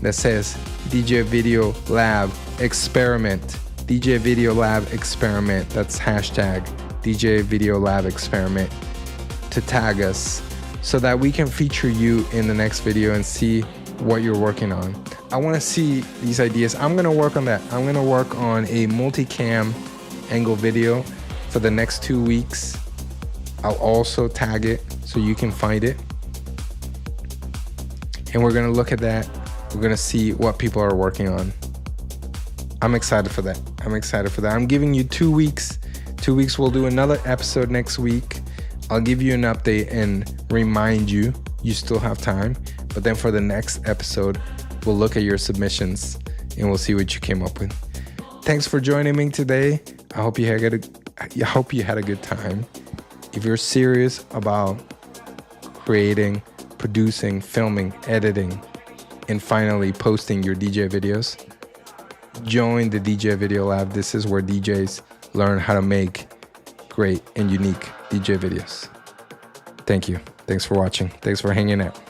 that says DJ Video Lab Experiment. DJ Video Lab Experiment. That's hashtag DJ Video Lab Experiment to tag us so that we can feature you in the next video and see what you're working on. I want to see these ideas. I'm going to work on that. I'm going to work on a multicam angle video for the next 2 weeks. I'll also tag it so you can find it. And we're going to look at that. We're going to see what people are working on. I'm excited for that. I'm giving you 2 weeks. 2 weeks, we'll do another episode next week. I'll give you an update and remind you still have time. But then for the next episode, we'll look at your submissions and we'll see what you came up with. Thanks for joining me today. I hope you had a good time. If you're serious about creating, producing, filming, editing, and finally posting your DJ videos, join the DJ Video Lab. This is where DJs learn how to make great and unique DJ videos. Thank you. Thanks for watching. Thanks for hanging out.